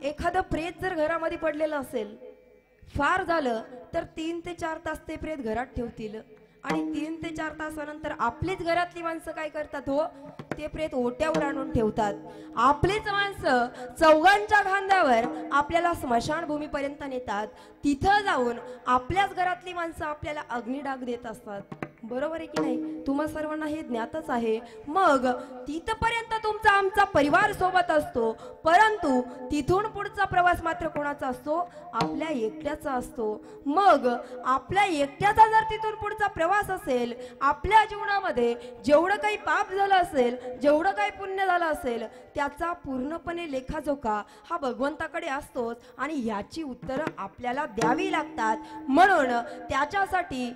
एखादं प्रेत जर घरामध्ये पडलेलं असेल, फार झालं तर 3 ते 4 तास ते प्रेत घरात ठेवतील. आणि 3 ते 4 तासानंतर आपलीच घरातली माणसं काय करतात हो, ते प्रेत ओट्यावर आणून ठेवतात. आपलीच माणसं चौघांच्या खांद्यावर आपल्याला स्मशानभूमीपर्यंत नेतात. तिथं जाऊन आपल्याच घरातली माणसं आपल्याला अग्निडाग देत असतात. बरोबर आहे की नाही? तुम्हा सर्वांना हे ज्ञातच आहे. मग तिथपर्यंत तुमचा आमचा परिवार सोबत असतो, परंतु तिथून पुढचा प्रवास मात्र कोणाचा असतो? आपल्या एकट्याचा असतो. मग आपल्या एकट्याचा जर तिथून पुढचा प्रवास असेल, आपल्या जीवनामध्ये जेवढं काही पाप झालं असेल, जेवढं काही पुण्य झालं असेल, त्याचा पूर्णपणे लेखाजोखा हा भगवंताकडे असतोच. आणि ह्याची उत्तरं आपल्याला द्यावी लागतात. म्हणून त्याच्यासाठी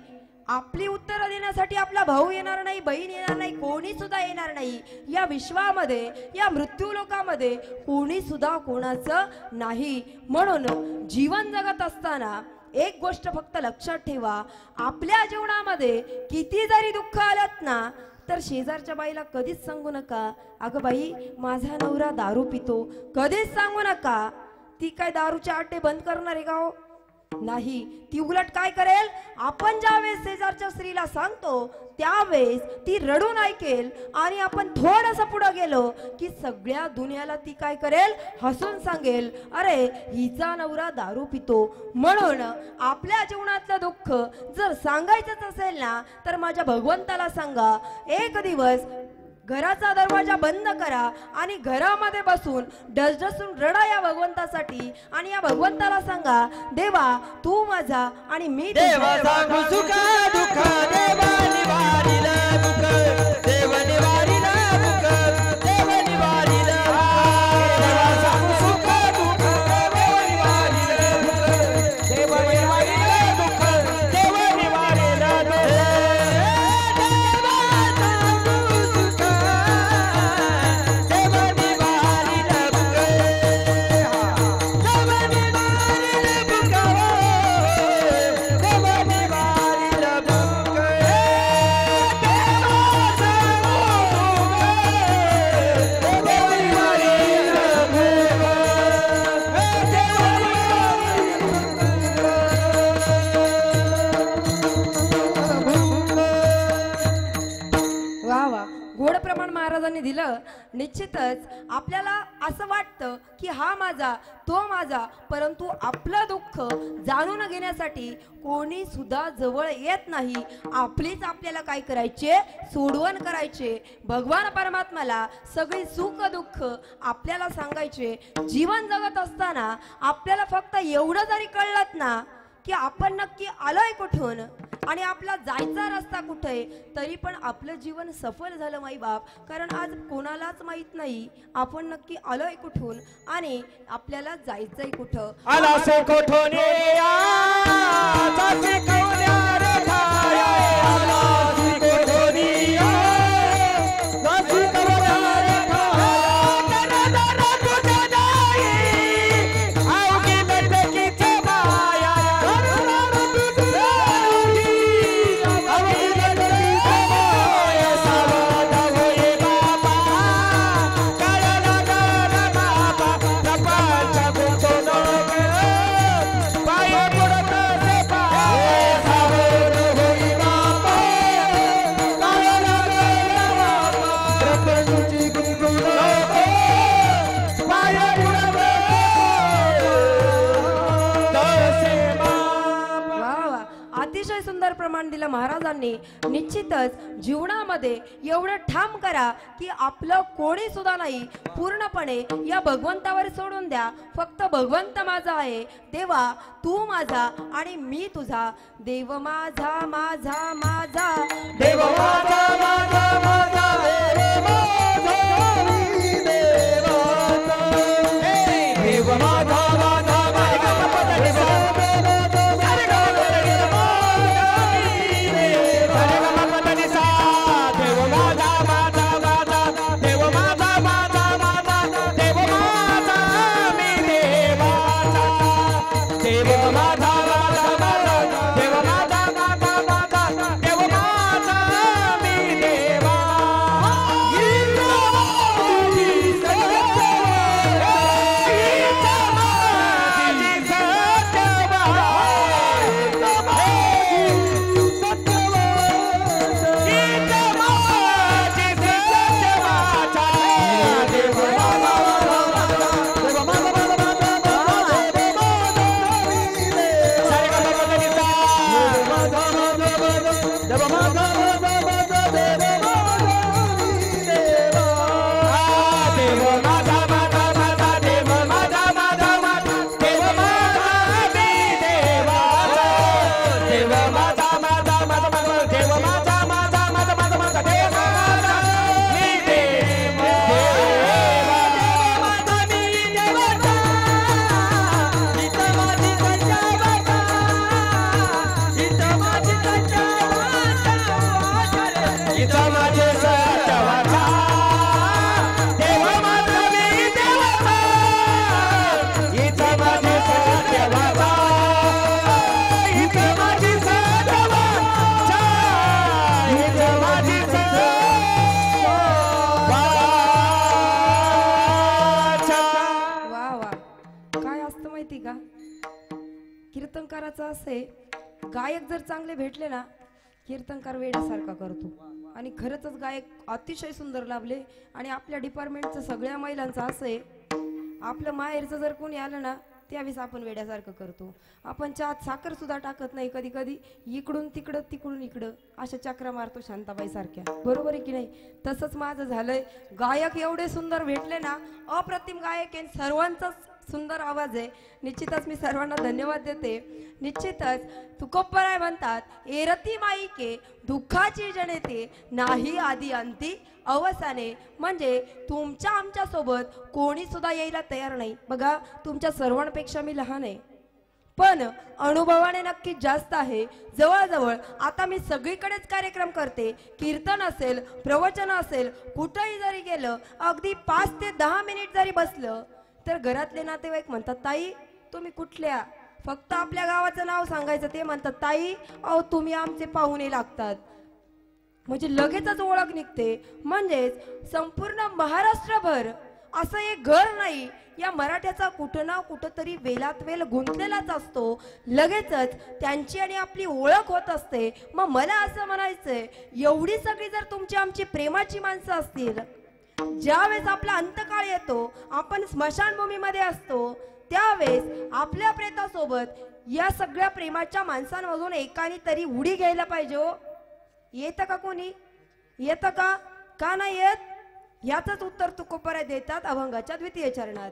आपली उत्तरं देण्यासाठी आपला भाऊ येणार नाही, बहीण येणार नाही, कोणी सुद्धा येणार नाही. या विश्वामध्ये, या मृत्यू लोकामध्ये कोणी सुद्धा कोणाचं नाही. म्हणून जीवन जगत असताना एक गोष्ट फक्त लक्षात ठेवा, आपल्या जीवनामध्ये किती जरी दुःख आलत ना तर शेजारच्या बाईला कधीच सांगू नका, अगं बाई माझा नवरा दारू पितो. कधीच सांगू नका. ती काय दारूचे आटे बंद करणार आहे का हो? नाही. ती उलट काय करेल, आपण ज्यावेळेस शेजारच्या स्त्रीला सांगतो त्यावेळेस ती रडून ऐकेल. आणि आपण थोडंसं पुढे गेलो की सगळ्या दुनियाला ती काय करेल, हसून सांगेल, अरे हिचा नवरा दारू पितो. म्हणून आपल्या जीवनातलं दुःख जर सांगायचंच असेल ना तर माझ्या भगवंताला सांगा. एक दिवस घराचा दरवाजा बंद करा आणि घरामध्ये बसून डसडसून रडा या भगवंतासाठी. आणि या भगवंताला सांगा, देवा तू माझा आणि मी
देवा सांगू सुख दुःख, देवा निवारीला दुःख, देव निवारीला दुःख, देव निवारीला. देवा सांगू सुख दुःख, देव निवारीला दुःख, देव निवारीला दुःख, देव निवारीला दुःख. देवा निवारीला दुःख, देव निवारीला दुःख.
महाराजांनी दिलं. निश्चितच आपल्याला असं वाटतं की हा माझा तो माझा, परंतु आपलं दुःख जाणून घेण्यासाठी कोणी सुद्धा जवळ येत नाही. आपलीच आपल्याला काय करायचे, सोडवण करायचे. भगवान परमात्म्याला सगळी सुख दुःख आपल्याला सांगायचे. जीवन जगत असताना आपल्याला फक्त एवढं जरी कळलं ना की आपण नक्की आलोय कुठून आणि आपला जायचा रस्ता कुठे, तरी पण आपलं जीवन सफल झालं माई बाप. कारण आज कोणालाच माहित नाही आपण नक्की आलोय कुठून आणि आपल्याला जायचंय कुठं.
आला से कोठून जाते कवल्या रे खाया, आला से कोठून जाते कवल्या रे खाया, दर दर तुझ्या जाई आवगी लटकीच्या माया, दर दर तुझ्या जाई आवगी लटकीच्या माया. सावध होई बाबा, काळाला काळाला बाबा, जपाच्या गुंतून पाय पडत से पाय. सावध होई बाबा, काळाला काळाला बाबा, जपाची गुंतून पाय पडत तसे बाबा.
वा वा, अतिशय सुंदर प्रमाण दिलं महाराजांनी. निश्चितच जीवनामध्ये एवढं ठाम करा की आपलं कोणी सुद्धा नाही, पूर्णपणे या भगवंतावर सोडून द्या. फक्त भगवंत माझा आहे, देवा तू माझा आणि मी तुझा. देव माझा माझा माझा,
देव माझा माझा माझा, देव माझा मी देवाचा. देव माझा माझा माझा, देव
कीर्तनकाराचं असे, गायक जर चांगले भेटले ना, कीर्तनकार वेड्यासारखा करतो. आणि खरंच गायक अतिशय सुंदर लाभले. आणि आपल्या डिपार्टमेंटचं सगळ्या महिलांचं असं आहे, आपलं माहेरचं जर कोणी आलं ना त्यावेळेस आपण वेड्यासारखं करतो. आपण चहात साखर सुद्धा टाकत नाही, कधी कधी इकडून तिकडं तिकडून इकडं अशा चक्रा मारतो शांताबाई सारख्या. बरोबर आहे की नाही? तसंच माझं झालंय. गायक एवढे सुंदर भेटले ना, अप्रतिम गायक आहे, सर्वांचाच सुंदर आवाज आहे. निश्चितच मी सर्वांना धन्यवाद देते. निश्चितच तुकोबराय म्हणतात, एरती माईके दुःखाची जनेते नाही आधी अंती अवसाने. म्हणजे तुमच्या आमच्या सोबत कोणी सुद्धा यायला तयार नाही. बघा, तुमच्या सर्वांपेक्षा मी लहान आहे, पण अनुभवाने नक्कीच जास्त आहे. जवळजवळ आता मी सगळीकडेच कार्यक्रम करते. कीर्तन असेल, प्रवचन असेल, कुठेही जरी गेलं, अगदी 5 ते 10 मिनिट जरी बसलं तर घरातले नातेवाईक म्हणतात, ताई तुम्ही कुठल्या? फक्त आपल्या गावाचं नाव सांगायचं, ते म्हणतात, ताई अहो तुम्ही आमचे पाहुणे लागतात. म्हणजे लगेचच ओळख निघते. म्हणजेच संपूर्ण महाराष्ट्रभर असं एक घर नाही, या मराठ्याचा कुठं ना कुठं तरी वेलात वेल गुंतलेलाच असतो. लगेचच त्यांची आणि आपली ओळख होत असते. मग मला असं म्हणायचंय, एवढी सगळी जर तुमची आमची प्रेमाची माणसं असतील ज्यावेळेस आपला अंतकाळ येतो, आपण स्मशानभूमीमध्ये असतो, त्यावेळेस आपल्या प्रेतासोबत या सगळ्या प्रेमाच्या माणसांमधून एकाने तरी उडी घ्यायला पाहिजे हो. येतं का कोणी? येतं का? का नाही येत? याचंच उत्तर तुकोबराय देतात अभंगाच्या द्वितीय चरणात.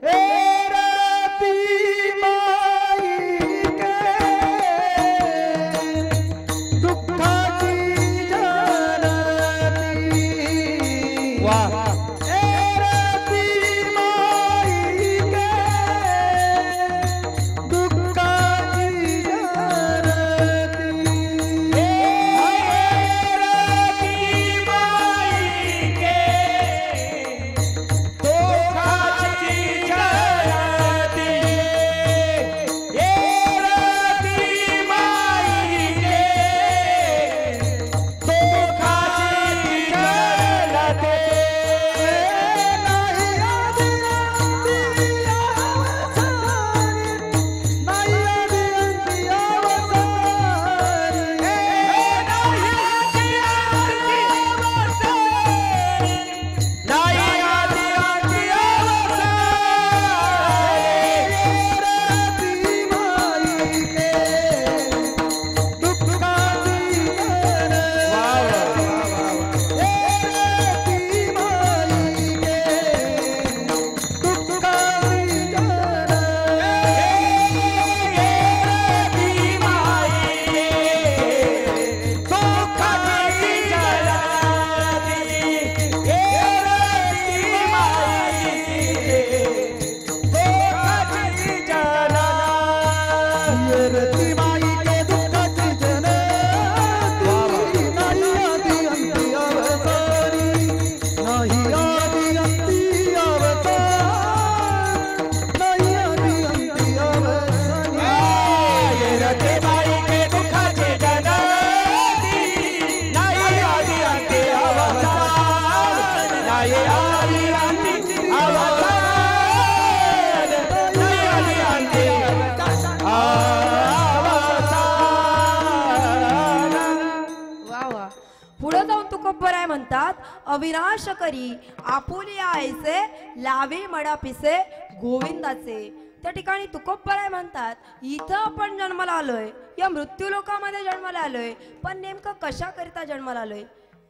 म्हणतात अविनाश करी आपुलिया ऐसे लावे मडा पिसे गोविंदाचे. त्या ठिकाणी तुकोबराय म्हणतात इथं आपण जन्माला आलोय, या मृत्यू लोकामध्ये जन्माला आलोय, पण नेमकं कशाकरिता जन्माला आलोय?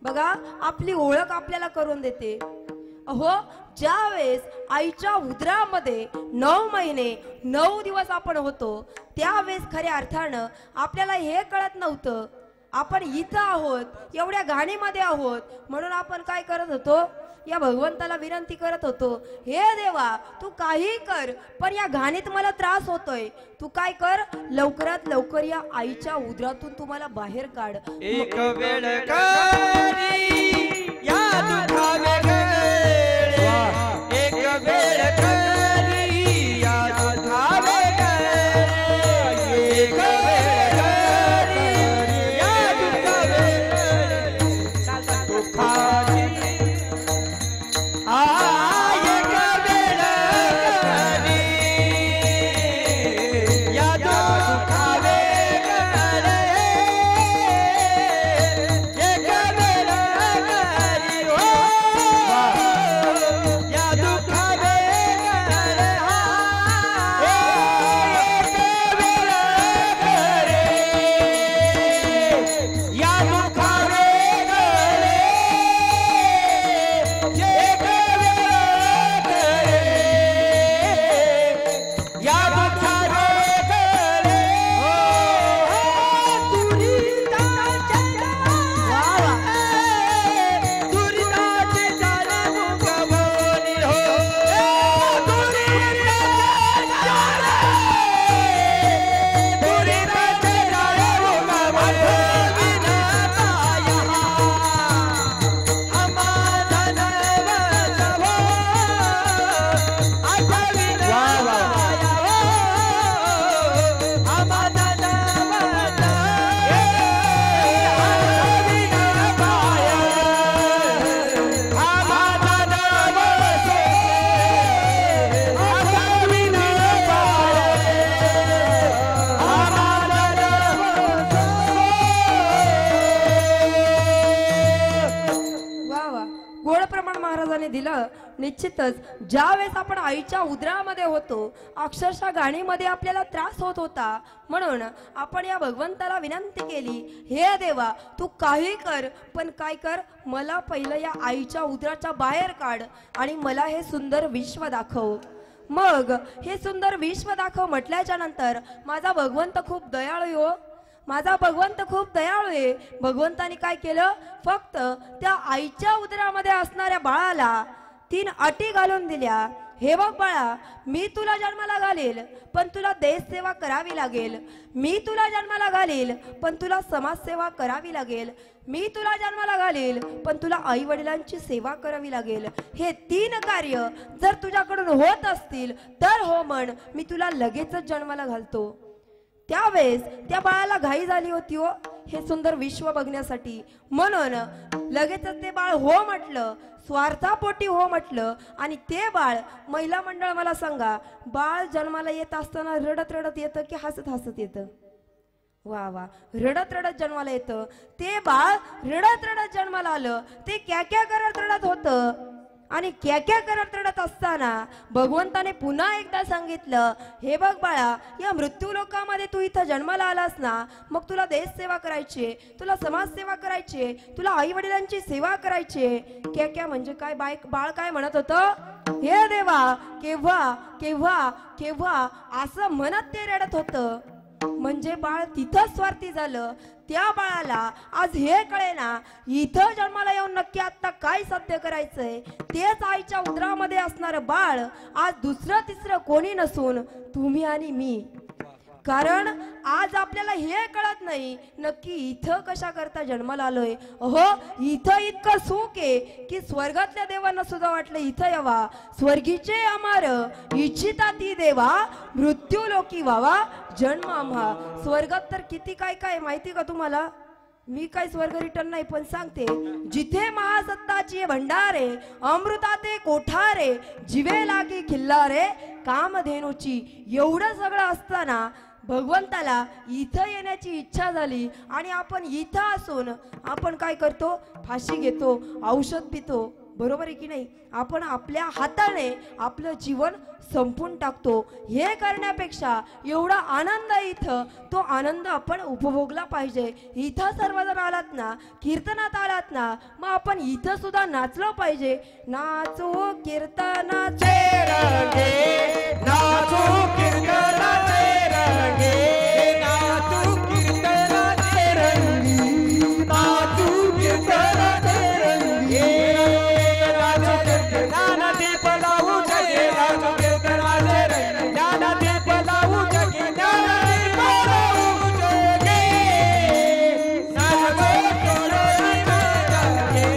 बघा, आपली ओळख आपल्याला करून देते. अहो, ज्यावेळेस आईच्या उदरामध्ये 9 महिने 9 दिवस आपण होतो, त्यावेळेस खऱ्या अर्थानं आपल्याला हे कळत नव्हतं आपण इथं आहोत, एवढ्या घाणीमध्ये आहोत. म्हणून आपण काय करत होतो? या भगवंताला विनंती करत होतो, हे देवा तू काही कर, पण या घाणीत मला त्रास होतोय, तू काय कर, लवकरात लवकर या आईच्या उदरातून तू मला बाहेर काढ.
एक वेळ करी या दुखावे गळे, एक वेळ करी या दुखावे गळे, एक वेळ करी या दुखावे गळे, दुखाची एक वेळ
महाराजांनी दिलं. निश्चितच ज्या वेळेस आपण आईच्या उदरामध्ये होतो, अक्षरशः गाणीमध्ये आपल्याला त्रास होत होता, म्हणून आपण या भगवंताला विनंती केली, हे देवा तू काही कर, पण काय कर, मला पहिलं या आईच्या उदराच्या बाहेर काढ आणि मला हे सुंदर विश्व दाखव. मग हे सुंदर विश्व दाखव म्हटल्याच्या नंतर माझा भगवंत खूप दयाळू हो, माझा भगवंत खूप दयाळू आहे. भगवंताने काय केलं, फक्त त्या आईच्या उदरामध्ये असणाऱ्या बाळाला 3 अटी घालून दिल्या. हे बघ बाळा, मी तुला जन्माला घालेल, पण तुला देश सेवा करावी लागेल. मी तुला जन्माला घालेल, पण तुला समाजसेवा करावी लागेल. मी तुला जन्माला घालेल, पण तुला आई वडिलांची सेवा करावी लागेल. हे 3 कार्य जर तुझ्याकडून होत असतील तर हो म्हण, मी तुला लगेचच जन्माला घालतो. त्यावेळेस त्या बाळाला घाई झाली होती हो हे सुंदर विश्व बघण्यासाठी, म्हणून लगेचच ते बाळ हो म्हटलं, स्वार्थापोटी हो म्हटलं. आणि ते बाळ, महिला मंडळ मला सांगा, बाळ जन्माला येत असताना रडत रडत येतं की हसत हसत येतं? वा वा, रडत रडत जन्माला येतं. ते बाळ रडत रडत जन्माला आलं. ते क्या क्या करत रडत होतं, आणि क्या क्या करत रडत असताना भगवंताने पुन्हा एकदा सांगितलं, हे बघ बाळा, या मृत्यू लोकामध्ये तू इथं जन्माला आलास ना, मग तुला देश सेवा करायची, तुला समाज सेवा करायची, तुला आई वडिलांची सेवा करायची. क्या क्या म्हणजे काय, बाळ काय म्हणत होतं, हे देवा केव्हा केव्हा केव्हा असं म्हणत ते रडत होतं. म्हणजे बाळ तिथं स्वार्थी झालं. त्या बाळाला आज हे कळेना, इथं जन्माला येऊन नक्की आता काय साध्य करायचंय. तेच आईच्या उदरामध्ये असणारं बाळ आज दुसरं तिसरं कोणी नसून तुम्ही आणि मी. कारण आज आपल्याला हे कळत नाही नक्की इथं कशा करता जन्माला आलोय. हो, इथं इतकं सुख आहे की स्वर्गातल्या देवांना सुद्धा वाटलं इथं यावा. स्वर्गीचे अमार इच्छिता ती देवा, मृत्यू लोकी व्हावा जन्म आम्हा. स्वर्गात तर किती काय काय माहिती का तुम्हाला? मी काय स्वर्ग रिटर्न नाही, पण सांगते, जिथे महासत्ताची भंडारे, अमृताते कोठारे, जिवे लागी खिल्लारे, कामधेनूची, एवढं सगळं असताना भगवंताला इथं येण्याची इच्छा झाली. आणि आपण इथं असून आपण काय करतो, फाशी घेतो, औषध पितो. बरोबर आहे की नाही? आपण आपल्या हाताने आपलं जीवन संपून टाकतो. हे करण्यापेक्षा एवढा आनंद इथं, तो आनंद आपण उपभोगला पाहिजे. इथं सर्वजण आलात ना, कीर्तनात आलात ना, मग आपण इथं सुद्धा नाचलो पाहिजे. नाचो कीर्तनाचे
रंगे, नाचो कीर्तनाचे रंगे, नाचो कीर्तनाचे रंगी, नाचो कीर्तनाचे रंगी, नाचो कीर्तनादीप लावू जगे, नाचो कीर्तनाचे रंगी, ज्ञानदीप लावू जगे, ज्ञानदीप लावू जगे, नाचो कीर्तनाचे रंगे,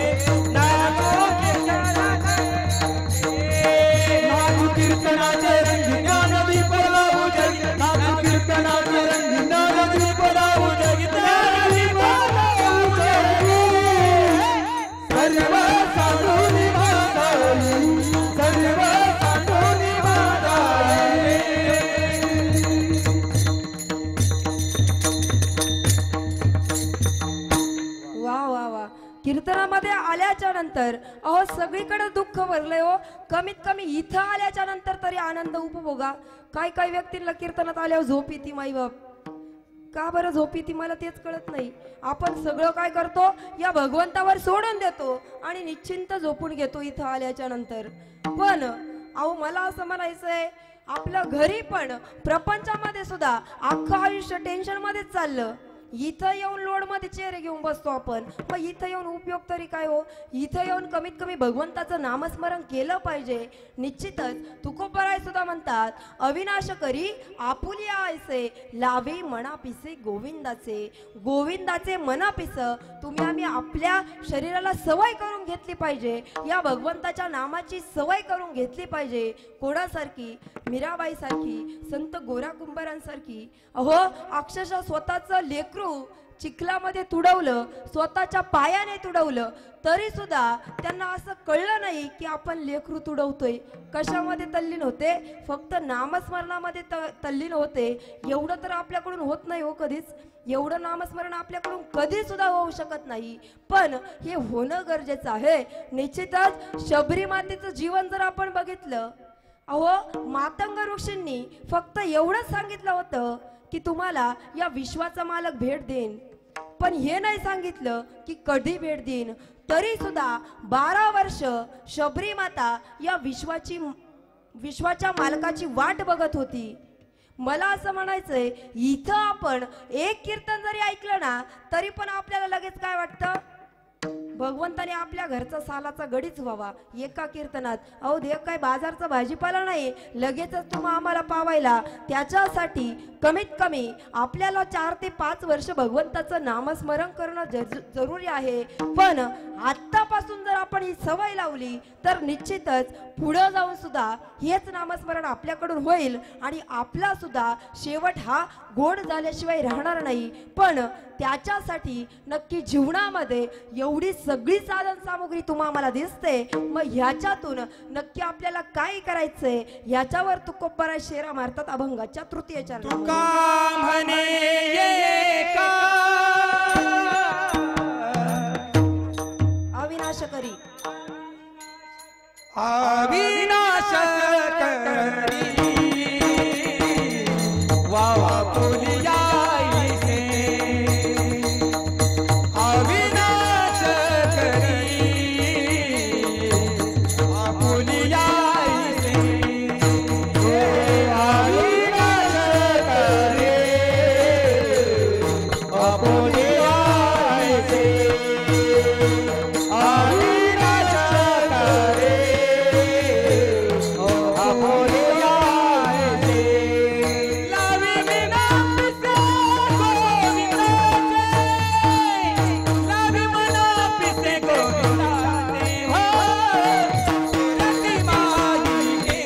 नाचो कीर्तनाचे रंगी, ज्ञानदीप लावू जगे, नाचो कीर्तनाचे रंगी, ज्ञानदीप लावू जगे, ज्ञानदीप लावू जगे, सर्व साधूनी वादाई, सर्व साधूनी वादाई.
वा वा वा. कीर्तनामध्ये आल्याच्या नंतर अहो सगळीकडे दुःख भरलंय हो. कमीत कमी इथं आल्याच्या नंतर तरी आनंद उपभोगा. काय काय व्यक्तींना कीर्तनात आल्यावर झोप येते, माई बाप का बरं झोप येते मला तेच कळत नाही. आपण सगळं काय करतो, या भगवंतावर सोडून देतो आणि निश्चिंत झोपून घेतो इथं आल्याच्या नंतर. पण अहो मला असं म्हणायचंय, आपल्या घरी पण प्रपंचामध्ये सुद्धा अख्खं आयुष्य टेन्शन मध्येच चाललं. इथं येऊन लोड मध्ये चेहरे घेऊन बसतो आपण, मग इथं येऊन उपयोग तरी काय हो? इथं येऊन कमीत कमी भगवंताचं नामस्मरण केलं पाहिजे. निश्चितच तुकोबराय सुद्धा म्हणतात, अविनाश करी आपुलिया ऐसे, लावे मनापिसे गोविंदाचे. गोविंदाचे मनापिस तुम्ही आम्ही आपल्या शरीराला सवय करून घेतली पाहिजे. या भगवंताच्या नामाची सवय करून घेतली पाहिजे. कोणासारखी? मीराबाई सारखी, संत गोरा कुंभारांसारखी. अहो अक्षरशः स्वतःचं लेकरू चिखलामध्ये तुडवलं, स्वतःच्या पायाने तुडवलं, तरी सुद्धा त्यांना असं कळलं नाही की आपण लेकरू तुडवतोय. कशामध्ये तल्लीन होते? फक्त नामस्मरणामध्ये तल्लीन होते. एवढं तर आपल्याकडून होत नाही हो कधीच. एवढं नामस्मरण आपल्याकडून कधी सुद्धा होऊ शकत नाही. पण हे होणं गरजेचं आहे. निश्चितच शबरी मातेचं जीवन जर आपण बघितलं, अहो मातंग ऋषींनी फक्त एवढंच सांगितलं होतं की तुम्हाला या विश्वाचा मालक भेट देईन, पण हे नाही सांगितलं की कधी भेट देईन. तरी सुद्धा 12 वर्ष शबरी माता या विश्वाच्या मालकाची वाट बघत होती. मला असं म्हणायचंय, इथं आपण एक कीर्तन जरी ऐकलं ना तरी पण आपल्याला लगेच काय वाटतं? भगवंताने आपल्या घरचा सालाचा गडीच व्हावा एका कीर्तनात. अहो देव काय बाजारचा भाजीपाला नाही लगेचच तुम्हा आम्हाला पावायला. त्याच्यासाठी कमीत कमी आपल्याला 4 ते 5 वर्ष भगवंताचं नामस्मरण करणं जरुरी आहे. पण आत्तापासून जर आपण ही सवय लावली तर निश्चितच पुढे जाऊन सुद्धा हेच नामस्मरण आपल्याकडून होईल आणि आपला सुद्धा शेवट हा गोड झाल्याशिवाय राहणार नाही. पण त्याच्यासाठी नक्की जीवनामध्ये एवढी सगळी साधन सामुग्री तुम्हाला आम्हाला दिसते. मग ह्याच्यातून नक्की आपल्याला काय करायचंय ह्याच्यावर तुकोबरा शेरा मारतात अभंगाच्या तृतीय चरणामध्ये. अविनाश करी
अविनाश करी वावा बोलिया से अविनाश करी बोलिया से अविनाश करे बोलिया से अविनाश करे बोलिया से लावी बिना पिसे गोविंदा से लावी मना पिसे गोविंदा से हो रती माई के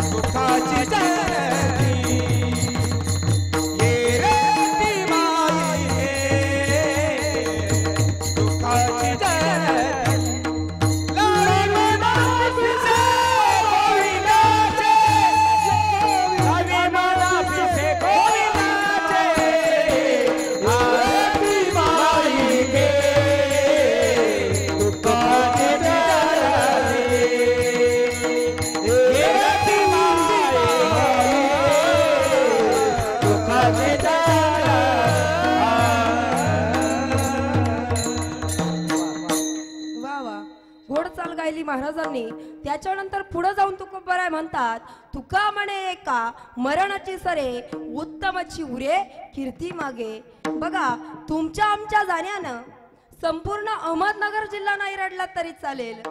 सुखाची जरती ये रती माई के सुखाची जरती लावी मना पिसे गोविंदा से लावी मना पिसे गोविंदा से रती माई के सुखाची जरती ये रती माई सुखाची
वा वा, घोड चाल गायली महाराजांनी. त्याच्यानंतर पुढे जाऊन तुकोबराय म्हणतात, तुका म्हणे एका मरणाची सरे उत्तमची उरे कीर्ती मागे. बघा, तुमच्या आमच्या जाण्यानं संपूर्ण अहमदनगर जिल्हा नाही रडला तरी चालेल,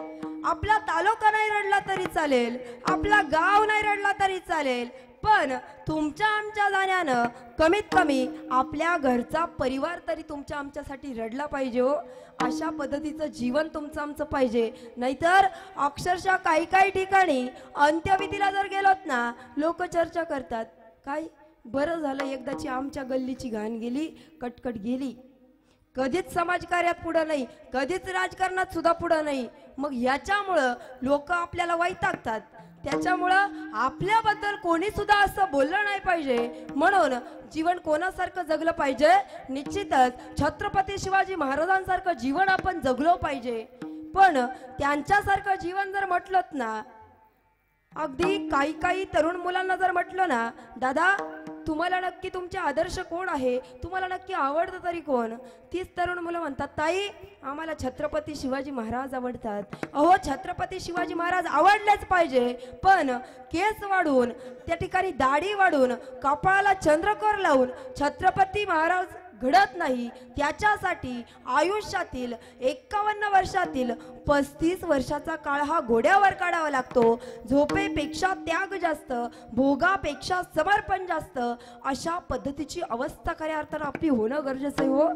आपला तालुका नाही रडला तरी चालेल, आपला गाव नाही रडला तरी चालेल, पण तुमच्या आमच्या जाण्यानं कमीत कमी आपल्या घरचा परिवार तरी तुमच्या आमच्यासाठी रडला पाहिजे हो. अशा पद्धतीचं जीवन तुमचं आमचं पाहिजे. नाहीतर अक्षरशः काही काही ठिकाणी अंत्यविधीला जर गेलोत ना, लोक चर्चा करतात, काय बरं झालं एकदाची आमच्या गल्लीची घाण गेली, कटकट गेली. कधीच समाजकार्यात पुढं नाही, कधीच राजकारणात सुद्धा पुढं नाही. मग याच्यामुळं लोक आपल्याला वैतागतात. त्याच्यामुळं आपल्याबद्दल कोणी सुद्धा असं बोललं नाही पाहिजे. म्हणून जीवन कोणासारखं जगलं पाहिजे? निश्चितच छत्रपती शिवाजी महाराजांसारखं जीवन आपण जगलो पाहिजे. पण त्यांच्यासारखं जीवन जर म्हटलं ना, अगदी काही काही तरुण मुलांना जर म्हटलं ना, दादा तुम्हाला नक्की तुमचे आदर्श कोण आहे, तुम्हाला नक्की आवडतं तरी कोण, तीच तरुण मुलं म्हणतात, ताई आम्हाला छत्रपती शिवाजी महाराज आवडतात. अहो छत्रपती शिवाजी महाराज आवडलेच पाहिजे, पण केस वाढवून, त्या ठिकाणी दाढी वाढवून, कपाळाला चंद्रकोर लावून छत्रपती महाराज घडत नाही. त्याच्यासाठी आयुष्यातील 51 वर्षातील 35 वर्षाचा काळ हा घोड्यावर काढावा लागतो. झोपेपेक्षा त्याग जास्त, भोगापेक्षा समर्पण जास्त, अशा पद्धतीची अवस्था खऱ्या अर्थानं आपली होणं गरजेचं आहे हो.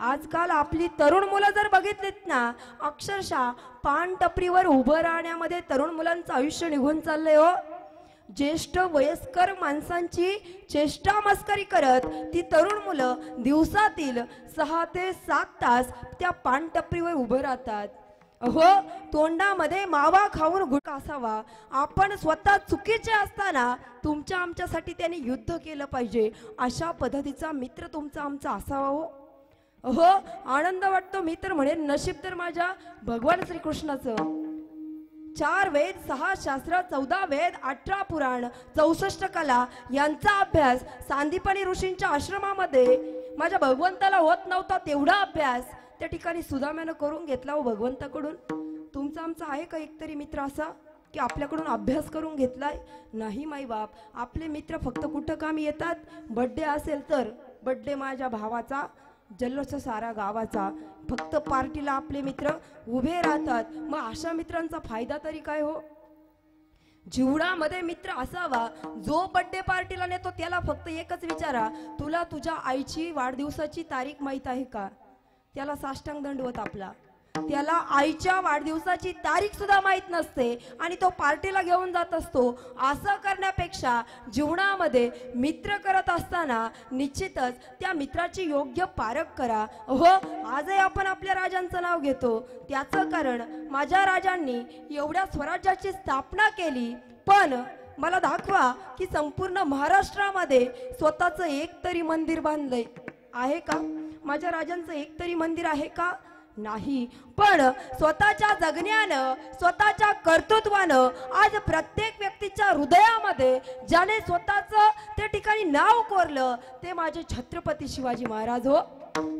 आजकाल आपली तरुण मुलं जर बघितलीत ना, अक्षरशः पान टपरीवर उभं राहण्यामध्ये तरुण मुलांचं आयुष्य निघून चाललंय हो. ज्येष्ठ वयस्कर माणसांची चेष्टा मस्करी करत ती तरुण मुलं दिवसातील 6 ते 7 तास त्या पानटपरीवर उभं राहतात. अहो, तोंडामध्ये मावा खाऊन गुटखा असावा. आपण स्वतः चुकीचे असताना तुमच्या आमच्यासाठी त्यांनी युद्ध केलं पाहिजे अशा पद्धतीचा मित्र तुमचा आमचा असावा. हो, आनंद वाटतो. मी तर म्हणेन नशीब तर माझ्या भगवान श्रीकृष्णाचं. 4 वेद, 6 शास्त्र, 14 वेद, 18 पुराण, 64 कला यांचा अभ्यास सांदीपनी ऋषींच्या आश्रमामध्ये माझ्या भगवंताला होत नव्हता. तेवढा अभ्यास त्या ठिकाणी सुदाम्यानं करून घेतला हो भगवंताकडून. तुमचा आमचा आहे का एकतरी मित्र असा की आपल्याकडून अभ्यास करून घेतलाय? नाही माई बाप. आपले मित्र फक्त कुठं कामी येतात? बड्डे असेल तर बड्डे माझ्या भावाचा, जल्लोष सारा गावाचा, फक्त पार्टीला आपले मित्र उभे राहतात. मग अशा मित्रांचा फायदा तरी काय हो? जीवनामध्ये मित्र असावा जो बर्थडे पार्टीला नेतो. त्याला फक्त एकच विचारा, तुला तुझ्या आईची वाढदिवसाची तारीख माहित आहे का? त्याला साष्टांग दंडवत आपला. त्याला आईच्या वाढदिवसाची तारीख सुद्धा माहित नसते आणि तो पार्टीला घेऊन जात असतो. असं करण्यापेक्षा जीवनामध्ये मित्र करत असताना निश्चितच त्या मित्राची योग्य पारख करा. हो, आजही आपण आपल्या राजांचं नाव घेतो. त्याचं कारण माझ्या राजांनी एवढ्या स्वराज्याची स्थापना केली, पण मला दाखवा की संपूर्ण महाराष्ट्रामध्ये स्वतःचं एक तरी मंदिर बांधलंय आहे का? माझ्या राजांचं एक तरी मंदिर आहे का? नाही. पण स्वतःच्या जगण्यानं, स्वतःच्या कर्तृत्वानं आज प्रत्येक व्यक्तीच्या हृदयामध्ये ज्याने स्वतःचं त्या ठिकाणी नाव कोरलं ते माझे छत्रपती शिवाजी महाराज. हो,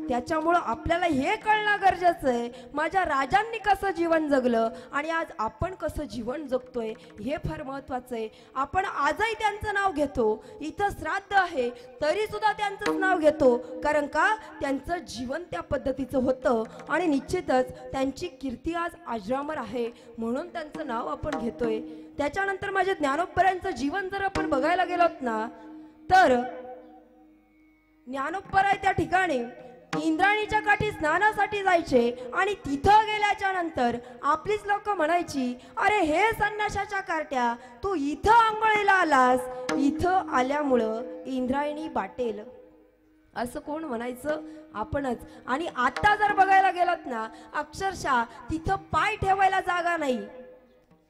त्याच्यामुळं आपल्याला हे कळणं गरजेचं आहे माझ्या राजांनी कसं जीवन जगलं आणि आज आपण कसं जीवन जगतोय हे फार महत्वाचं आहे. आपण आजही त्यांचं नाव घेतो. इथं श्राद्ध आहे तरी सुद्धा त्यांचंच नाव घेतो. कारण का? त्यांचं जीवन त्या पद्धतीचं होतं आणि निश्चितच त्यांची कीर्ती आज अजरामर आहे म्हणून त्यांचं नाव आपण घेतोय. त्याच्यानंतर माझ्या ज्ञानोबरायांचं जीवन जर आपण बघायला गेलोत ना, तर ज्ञानोबराय त्या ठिकाणी इंद्राणीच्या काठी स्नानासाठी जायचे आणि तिथं गेल्याच्या नंतर आपलीच लोक म्हणायची, अरे हे संन्याशाच्या कार्ट्या, तू इथं आंघोळीला आलास, इथं आल्यामुळं इंद्रायणी बाटेल. असं कोण म्हणायचं? आपणच. आणि आता जर बघायला गेलात ना, अक्षरशः तिथं पाय ठेवायला जागा नाही.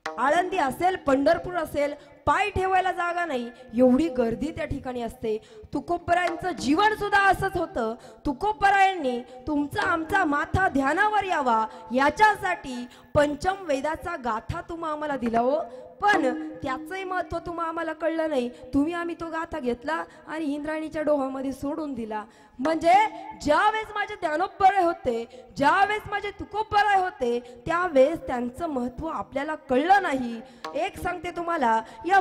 आळंदी असेल, पंढरपूर असेल, पाय ठेवायला जागा नाही, एवढी गर्दी त्या ठिकाणी असते. तुकोबरायांचं जीवन सुद्धा असंच होतं. तुकोबरायांनी तुमचा आमचा माथा ध्यानावर यावा याच्यासाठी पंचम वेदाचा गाथा तुम्हा आम्हाला दिला हो. पण त्याचंही महत्व तुम्हा आम्हाला कळलं नाही. तुम्ही आम्ही तो गाथा घेतला आणि इंद्रायणीच्या डोहामध्ये सोडून दिला. म्हणजे ज्यावेळेस माझे ज्ञानोबराय होते, ज्यावेळेस माझे तुकोबराय होते, त्यावेळेस त्यांचं महत्व आपल्याला कळलं नाही. एक सांगते तुम्हाला, या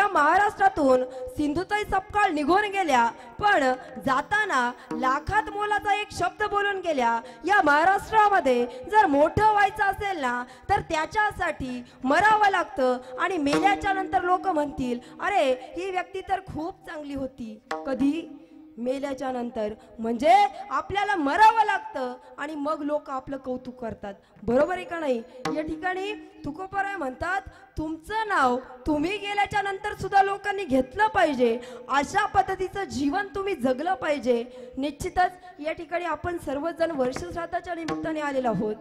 महाराष्ट्रातून सिंधुताई सपकाळ निघून गेल्या, पण जाताना लाखात मोलाचा एक शब्द बोलून गेल्या. या महाराष्ट्रामध्ये जर मोठं व्हायचं असेल ना, तर त्याच्यासाठी मरावं लागतं आणि मेल्याच्या नंतर लोक म्हणतील, अरे ही व्यक्ती तर खूप चांगली होती. कधी? मेल्याच्या नंतर. म्हणजे आपल्याला मरावं लागतं आणि मग लोक आपलं कौतुक करतात. बरोबर आहे का नाही? या ठिकाणी तुकोबराय म्हणतात, तुमचं नाव तुम्ही गेल्याच्या नंतर सुद्धा लोकांनी घेतलं पाहिजे. अशा पद्धतीचं जीवन तुम्ही जगलं पाहिजे. निश्चितच या ठिकाणी आपण सर्वजण वर्षश्राद्धाच्या निमित्ताने आलेलो आहोत.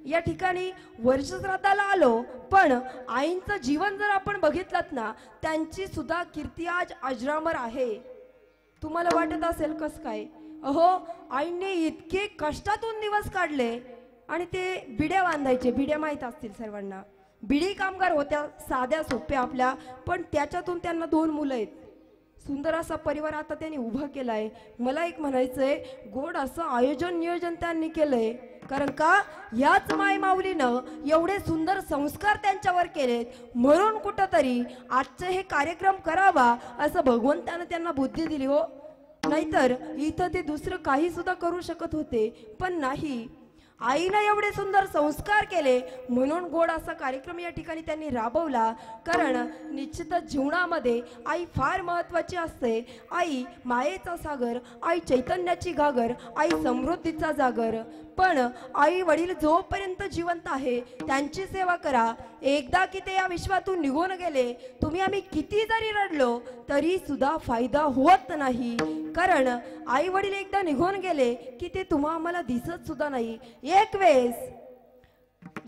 या ठिकाणी वर्षश्राद्धाला आलो, पण आईंचं जीवन जर आपण बघितलं ना, त्यांची सुद्धा कीर्ती आज अजरामर आहे. तुम्हाला वाटत असेल कस काय? अहो, आईने इतके कष्टातून दिवस काढले आणि ते बिड्या बांधायचे. बिड्या माहीत असतील सर्वांना. बिडी कामगार होत्या, साध्या सोप्या आपल्या, पण त्याच्यातून त्यांना 2 मुलं आहेत. सुंदर असा परिवार आता त्यांनी उभा केलाय. मला एक म्हणायचंय, गोड असं आयोजन नियोजन त्यांनी केलंय. कारण का? याच माय माऊलीनं एवढे सुंदर संस्कार त्यांच्यावर केलेत म्हणून कुठंतरी आजचे हे कार्यक्रम करावा असं भगवंतानं त्यांना बुद्धी दिली हो. नाहीतर इथं ते दुसरं काही सुद्धा करू शकत होते, पण नाही. आईनं एवढे सुंदर संस्कार केले म्हणून गोड असा कार्यक्रम या ठिकाणी त्यांनी राबवला. कारण निश्चितच जीवनामध्ये आई फार महत्वाची असते. आई मायेचा सागर, आई चैतन्याची घागर, आई समृद्धीचा जागर. पण आई वडील जोपर्यंत जिवंत आहे त्यांची सेवा करा. एकदा की ते या विश्वातून निघून गेले, तुम्ही आम्ही किती जरी रडलो तरी सुद्धा फायदा होत नाही. कारण आई वडील एकदा निघून गेले की ते तुम्हा आम्हाला दिसत सुद्धा नाही. एक वेळेस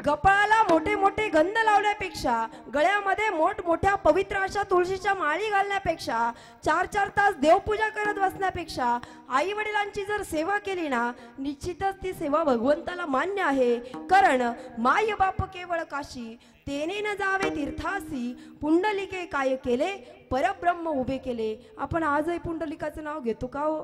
कपाळाला मोठे मोठे गंध लावण्यापेक्षा, गळ्यामध्ये मोठमोठ्या पवित्र अशा तुळशीच्या माळी घालण्यापेक्षा, 4-4 तास देवपूजा करत बसण्यापेक्षा आई वडिलांची जर सेवा केली ना, निश्चितच ती सेवा भगवंताला मान्य आहे. कारण माय बाप केवळ काशी, तेने न जावे तीर्थासी, पुंडलिके काय केले परब्रह्म उभे केले. आपण आजही पुंडलिकाचं नाव घेतो का हो?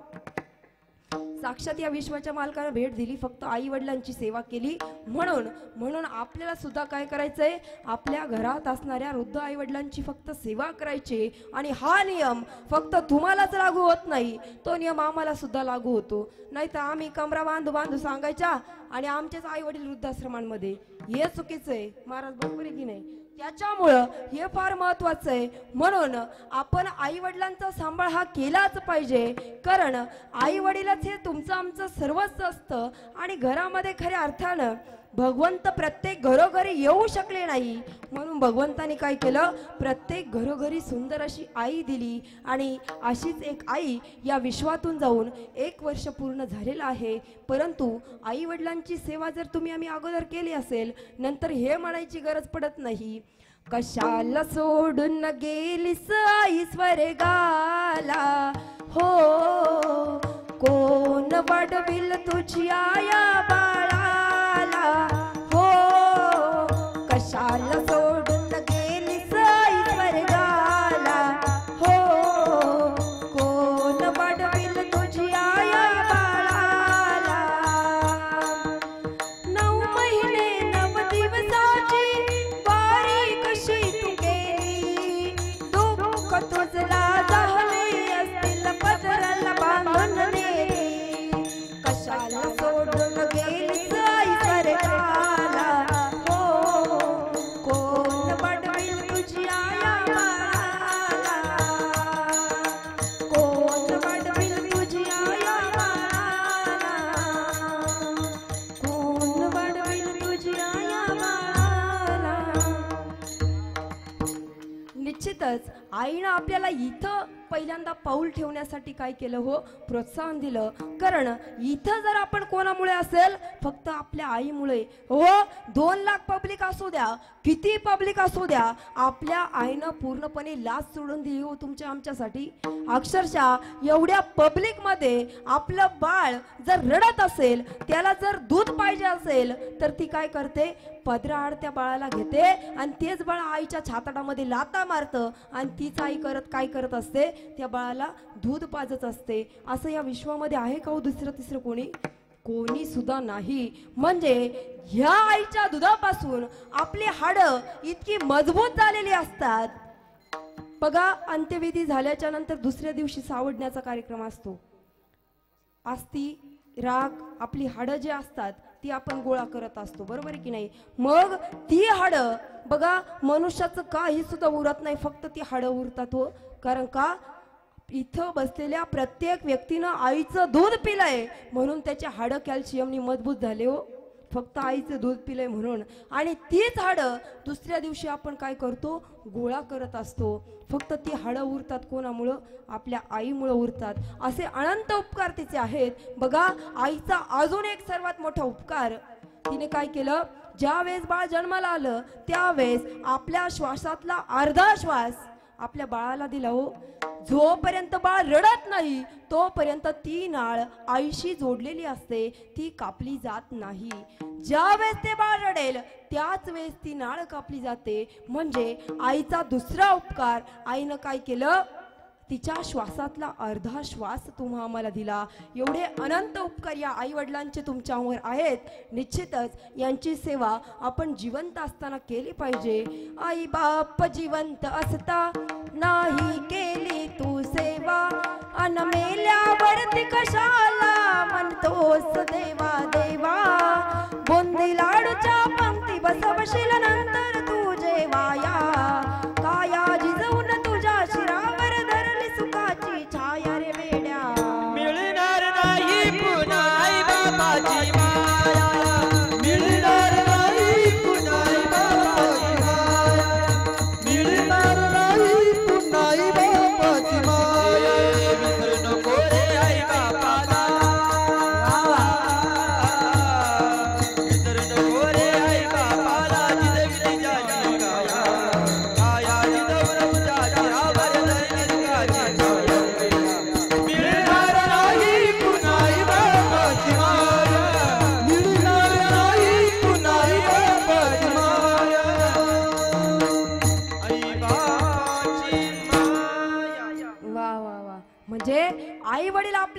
साक्षात या विश्वाच्या मालकाला भेट दिली, फक्त आई वडिलांची सेवा केली. म्हणून आपल्याला सुद्धा काय करायचंय, आपल्या घरात असणाऱ्या वृद्ध आई वडिलांची फक्त सेवा करायची. आणि हा नियम फक्त तुम्हालाच लागू होत नाही, तो नियम आम्हाला सुद्धा लागू होतो. नाही तर आम्ही कमरा बांधू सांगायच्या आणि आमचेच आई वडील वृद्धाश्रमांमध्ये, हे चुकीचं आहे. महाराज बरोबर आहे की नाही? त्याच्यामुळं हे फार महत्वाचं आहे. म्हणून आपण आई वडिलांचा सांभाळ हा केलाच पाहिजे. कारण आई वडीलच हे तुमचं आमचं सर्वस्व असतं. आणि घरामध्ये खऱ्या अर्थानं भगवंत प्रत्येक घरोघरी येऊ शकले नाही, म्हणून भगवंताने काय केलं, प्रत्येक घरोघरी सुंदर अशी आई दिली. आणि अशीच एक आई या विश्वातून जाऊन 1 वर्ष पूर्ण झालेलं आहे. परंतु आई वडिलांची सेवा जर तुम्ही आम्ही अगोदर केली असेल, नंतर हे म्हणायची गरज पडत नाही, कशाला सोडून गेलीस आई स्वर्गाला, हो कोण वाढविल तुझी आया बाळाला, हो कशाला सोडून गेलीस आई स्वर्गाला, हो कोण वाढविल तुझी आया बाळाला. 9 महिने 9 दिवसाची वारी कशी तू केली, दुःख तुझला झाले असतील पदराला बांधून नेली, कशाला सोडून गेलीस आई स्वर्गाला, हो कोण वाढविल तुझी आया बाळाला, कोण वाढविल तुझी आया बाळाला, कोण वाढविल तुझी आया बाळाला. निश्चितच आईनं आपल्याला इथं पहिल्यांदा पाऊल ठेवण्यासाठी काय केलं हो, प्रोत्साहन दिलं. कारण इथं जर आपण कोणामुळे असेल, फक्त आपल्या आईमुळे हो. 2 लाख पब्लिक असू द्या, किती पब्लिक असू द्या, आपल्या आईनं पूर्णपणे लाज सोडून दिली हो तुमच्या आमच्यासाठी. अक्षरशः एवढ्या पब्लिक मध्ये आपलं बाळ जर रडत असेल, त्याला जर दूध पाहिजे असेल, तर ती काय करते, पदराआड त्या बाळाला घेते आणि तेच बाळ आईच्या छाताडामध्ये लाता मारतं आणि तीच आई काय करत असते, त्या बाळाला दूध पाजत असते. असं या विश्वामध्ये आहे का हो दुसरं तिसरं कोणी सुद्धा नाही. म्हणजे ह्या आईच्या दुधापासून आपली हाडं इतकी मजबूत झालेली असतात. बघा, अंत्यविधी झाल्याच्या नंतर दुसऱ्या दिवशी सावडण्याचा कार्यक्रम असतो. अस्थी राग आपली हाडं जे असतात ती आपण गोळा करत असतो, बरोबर आहे की नाही? मग ती हाडं बघा, मनुष्याचं काही सुद्धा उरत नाही, फक्त ती हाडं उरतात हो. कारण का, इथं बसलेल्या प्रत्येक व्यक्तीनं आईचं दूध पिलंय म्हणून त्याचे हाडं कॅल्शियमनी मजबूत झाले हो, फक्त आईचं दूध पिलंय म्हणून. आणि तीच हाडं दुसऱ्या दिवशी आपण काय करतो, गोळा करत असतो. फक्त ती हाडं उरतात कोणामुळं, आपल्या आईमुळं उरतात. असे अनंत उपकार तिचे आहेत. बघा, आईचा अजून एक सर्वात मोठा उपकार, तिने काय केलं, ज्या वेळेस बाळ जन्माला आलं त्यावेळेस आपल्या श्वासातला अर्धा श्वास आपल्या बाळाला दिला हो. जोपर्यंत बाळ रडत नाही तोपर्यंत ती नाळ आईशी जोडलेली असते, ती कापली जात नाही. ज्या वेळेस ते बाळ रडेल त्याच वेळेस ती नाळ कापली जाते. म्हणजे आईचा दुसरा उपकार, आईनं काय केलं, तिच्या श्वासातला अर्धा श्वास तुम्हा आम्हाला दिला. एवढे अनंत उपकार या आई वडिलांचे तुमच्यावर आहेत. निश्चितच यांची सेवा आपण जिवंत असताना केली पाहिजे. आई बाप जिवंत असता नाही केली तू सेवा, अन मेल्यावरती कशाला म्हणतोस देवा देवा. बुंदी लाडूच्या पंक्ती बसवशील नंतर तू जेवाया, काया जिजवून तुझ्या शिरावर धरली सुखाची छाया रे वेड्या.
मिळणार नाही पुन्हा आई बाबाची माया.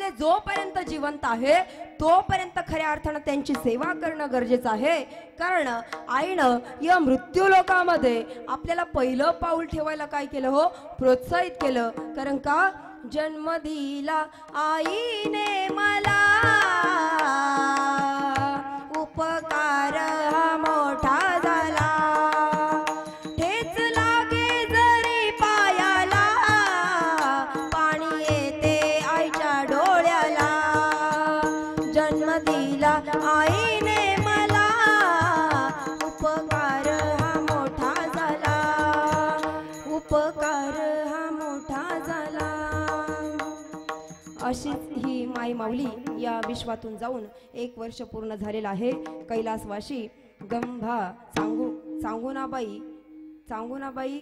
आपले जोपर्यंत जिवंत आहे तोपर्यंत खऱ्या अर्थानं त्यांची सेवा करणं गरजेचं आहे. कारण आईनं या मृत्यू लोकामध्ये आपल्याला पहिलं पाऊल ठेवायला काय केलं हो, प्रोत्साहित केलं. कारण का, जन्म दिला आईने मला, उपकार हा मोठा झाला, ठेच लागे जरी पायाला, पाणी येते आईच्या डोळ्याला. जन्म दिला आईने मला, उपकार हा मोठा झाला, उपकार हा मोठा झाला. अशीच ही माई माऊली या विश्वातून जाऊन 1 वर्ष पूर्ण झालेलं आहे. कैलासवाशी गंभा चांगुनाबाई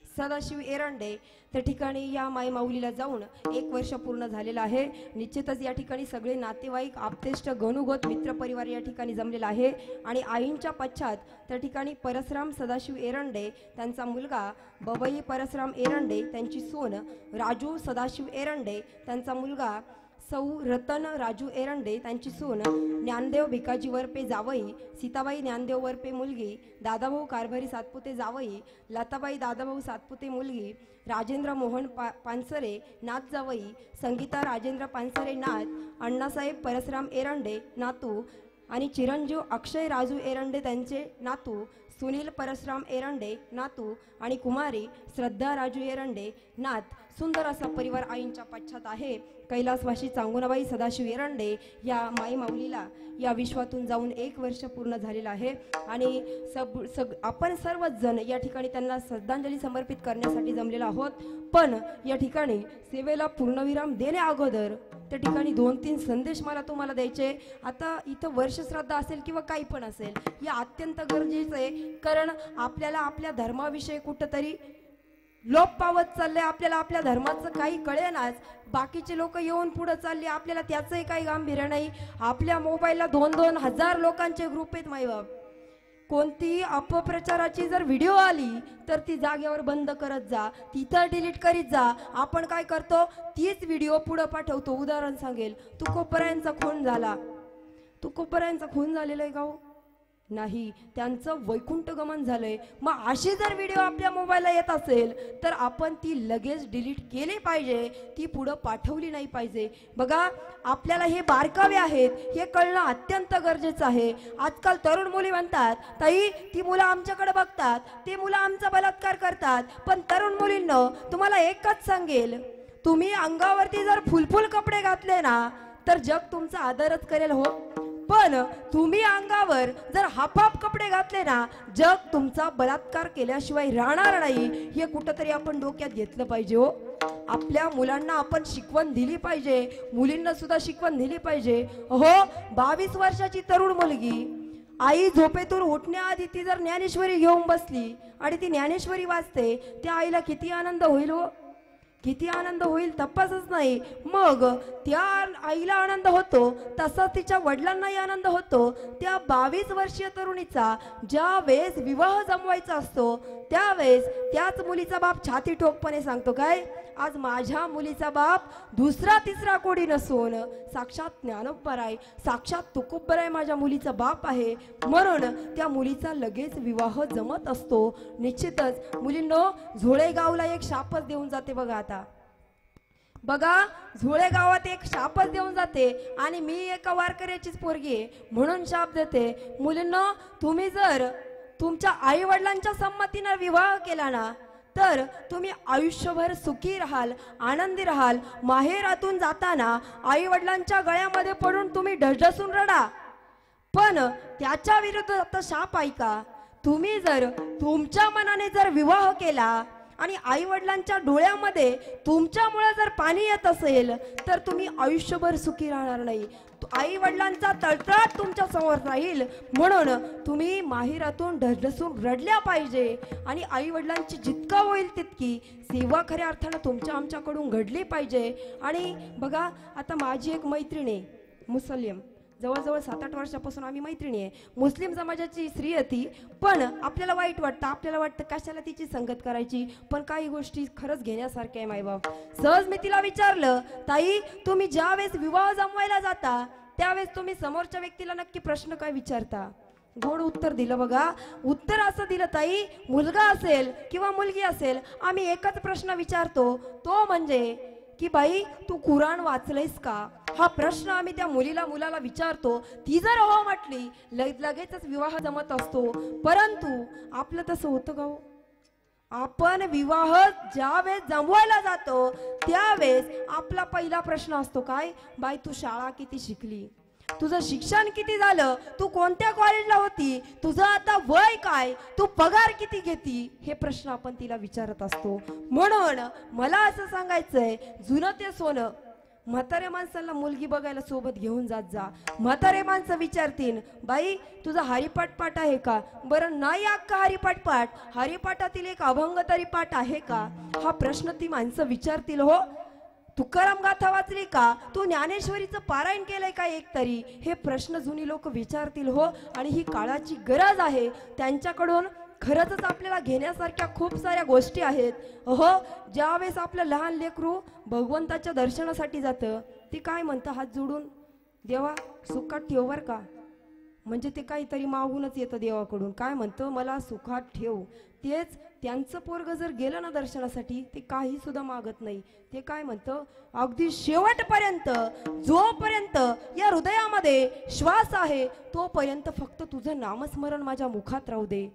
सदाशिव एरंडे त्या ठिकाणी या माई माऊलीला जाऊन 1 वर्ष पूर्ण झालेलं आहे. निश्चितच या ठिकाणी सगळे नातेवाईक, आप्तेष्ट, गणुगोत, मित्रपरिवार या ठिकाणी जमलेला आहे. आणि आईंच्या पश्चात त्या ठिकाणी परसराम सदाशिव एरंडे, त्यांचा मुलगा बबई परसराम एरंडे, त्यांची सून राजू सदाशिव एरंडे, त्यांचा मुलगा सौ रतन राजू एरंडे, त्यांची सून ज्ञानदेव भिकाजी वरपे जावई, सीताबाई ज्ञानदेव वरपे मुलगी, दादाभाऊ कारभारी सातपुते जावई, लताबाई दादाभाऊ सातपुते मुलगी, राजेंद्र मोहन पानसरे नाथ जावई, संगीता राजेंद्र पानसरे नाथ, अण्णासाहेब परसराम एरंडे नातू आणि चिरंजीव अक्षय राजू एरंडे त्यांचे नातू, सुनील परसराम एरंडे नातू आणि कुमारी श्रद्धा राजू एरंडे नात. सुंदर असा परिवार आईंच्या पश्चात आहे. कैलासवाशी चांगुनाबाई सदाशिव एरंडे या माई माऊलीला या विश्वातून जाऊन 1 वर्ष पूर्ण झालेलं आहे. आणि आपण सर्वच जण या ठिकाणी त्यांना श्रद्धांजली समर्पित करण्यासाठी जमलेलो आहोत. पण या ठिकाणी सेवेला पूर्णविराम देण्या अगोदर त्या ठिकाणी 2-3 संदेश मला तुम्हाला द्यायचे. आता इथं वर्षश्राद्ध असेल किंवा काही पण असेल, हे अत्यंत गरजेचं आहे. कारण आपल्याला आपल्या धर्माविषयी कुठंतरी लोप पावत चालले, आपल्याला आपल्या धर्माचं काही कळेनाच. बाकीचे लोक येऊन पुढे चालले, आपल्याला त्याचंही काही गांभीर्य नाही. आपल्या मोबाईलला 2-2 हजार लोकांचे ग्रुप आहेत माईबाप. कोणती अपप्रचाराची जर व्हिडिओ आली तर ती जागेवर बंद करत जा, तिथं डिलीट करीत जा. आपण काय करतो, तीच व्हिडिओ पुढे पाठवतो. उदाहरण सांगेल, तुकोबरायांचा खून झालेला आहे का हो? नाही, त्यांचं वैकुंठ गमन झालंय. मग अशी जर व्हिडिओ आपल्या मोबाईलला येत असेल तर आपण ती लगेच डिलीट केली पाहिजे, ती पुढं पाठवली नाही पाहिजे. बघा, आपल्याला हे बारकावे आहेत हे कळणं अत्यंत गरजेचं आहे. आजकाल तरुण मुली म्हणतात, ताई ती मुलं आमच्याकडे बघतात, ते मुलं आमचा बलात्कार करतात. पण तरुण मुलींनो, तुम्हाला एकच सांगेल, तुम्ही अंगावरती जर फुलफुल कपडे घातले ना तर जग तुमचा आदरच करेल हो. पण तुम्ही अंगावर जर हाफहाफ कपडे घातले ना, जग तुमचा बलात्कार केल्याशिवाय राहणार नाही. हे कुठंतरी आपण डोक्यात घेतलं पाहिजे हो. आपल्या मुलांना आपण शिकवण दिली पाहिजे, मुलींना सुद्धा शिकवण दिली पाहिजे. हो, 22 वर्षाची तरुण मुलगी आई झोपेतून उठण्याआधी ती जर ज्ञानेश्वरी घेऊन बसली आणि ती ज्ञानेश्वरी वाचते, त्या आईला किती आनंद होईल हो, किती आनंद होईल, तपासच नाही. मग त्या आईला आनंद होतो तसा तिच्या वडिलांनाही आनंद होतो. त्या 22 वर्षीय तरुणीचा ज्या वेळेस विवाह जमवायचा असतो त्यावेळेस त्याच मुलीचा बाप छाती ठोकपणे सांगतो, काय आज माझ्या मुलीचा बाप दुसरा तिसरा कोणी नसून साक्षात ज्ञानोबराय, साक्षात तुकोबराय माझ्या मुलीचा बाप आहे. म्हणून त्या मुलीचा लगेच विवाह जमत असतो. निश्चितच मुलींनो, झोळेगावला एक शापच देऊन जाते बघा. आता बघा, झोळे गावात एक शापच देऊन जाते. आणि मी एका वारकऱ्याचीच पोरगी आहे म्हणून शाप देते. मुलींनो, तुम्ही जर तुमच्या आई वडिलांच्या संमतीने विवाह केला ना तर तुम्ही आयुष्यभर सुखी राहाल, आनंदी राहाल. माहेरातून जाताना आई वडिलांच्या गळ्यामध्ये पडून तुम्ही ढसढसून रडा, पण त्याच्या विरुद्ध शाप ऐका. तुम्ही जर तुमच्या मनाने जर विवाह केला आणि आई वडिलांच्या डोळ्यामध्ये तुमच्यामुळे जर पाणी येत असेल तर तुम्ही आयुष्यभर सुखी राहणार नाही. आई वडिलांचा तळतळाट तुमच्या समोर राहील. म्हणून तुम्ही माहेरातून ढसढसून रडल्या पाहिजे आणि आई वडिलांची जितका होईल तितकी सेवा खऱ्या अर्थानं तुमच्या आमच्याकडून घडली पाहिजे. आणि बघा, आता माझी एक मैत्रीण आहे मुसलिम, जवळजवळ 7-8 वर्षापासून आम्ही मैत्रिणी आहे. मुस्लिम समाजाची स्त्री होती, पण आपल्याला वाईट वाटतं, आपल्याला वाटतं कशाला तिची संगत करायची, पण काही गोष्टी खरंच घेण्यासारख्या आहे. मायबाप सहज मी तिला विचारलं, ताई तुम्ही ज्या वेळेस विवाह जमवायला जाता त्यावेळेस तुम्ही समोरच्या व्यक्तीला नक्की प्रश्न काय विचारता? गोड उत्तर दिलं बघा. उत्तर असं दिलं, ताई मुलगा असेल किंवा मुलगी असेल आम्ही एकच प्रश्न विचारतो, तो म्हणजे की बाई तू कुराण वाचलंयस का? हा प्रश्न आम्ही त्या मुलाला विचारतो. ती जर हो म्हटली लगेचच विवाह जमत असतो. परंतु आपलं तसं होतं का हो? आपण विवाह ज्या वेळेस जमवायला जातो त्यावेळेस आपला पहिला प्रश्न असतो काय? बाई तू शाळा किती शिकली? तुझं शिक्षण किती झालं? तू कोणत्या कॉलेजला होती? तुझं आता वय काय? तू पगार किती घेती? हे प्रश्न आपण तिला विचारत असतो. म्हणून मला असं सांगायचंय, जुनं ते सोनं. म्हातारे माणसाला मुलगी बघायला सोबत घेऊन जात जा. म्हातारे माणसं विचारतील, बाई तुझा हरिपाठ पाठ आहे का? बरं नाही अक्का हरिपाठ पाठ, हरिपाठातील एक अभंग तरी पाठ आहे का? हा प्रश्न ती माणसं विचारतील. हो तुकाराम गाथा वाचली का? तू ज्ञानेश्वरीचं पारायण केलंय का एक तरी? हे प्रश्न जुनी लोक विचारतील. हो आणि ही काळाची गरज आहे. त्यांच्याकडून खरंच आपल्याला घेण्यासारख्या खूप साऱ्या गोष्टी आहेत. हो ज्यावेळेस आपलं लहान लेकरू भगवंताच्या दर्शनासाठी जातं ते काय म्हणतं? हात जोडून देवा सुखात ठेव बर का. म्हणजे ते काहीतरी मागूनच येतं देवाकडून. काय म्हणतं? मला सुखात ठेव. तेच त्यांचं पोरग जर गेलं ना दर्शनासाठी ते काही सुद्धा मागत नाही. ते काय म्हणतं? अगदी शेवटपर्यंत जोपर्यंत या हृदयामध्ये श्वास आहे तोपर्यंत फक्त तुझं नामस्मरण माझ्या मुखात राहू दे.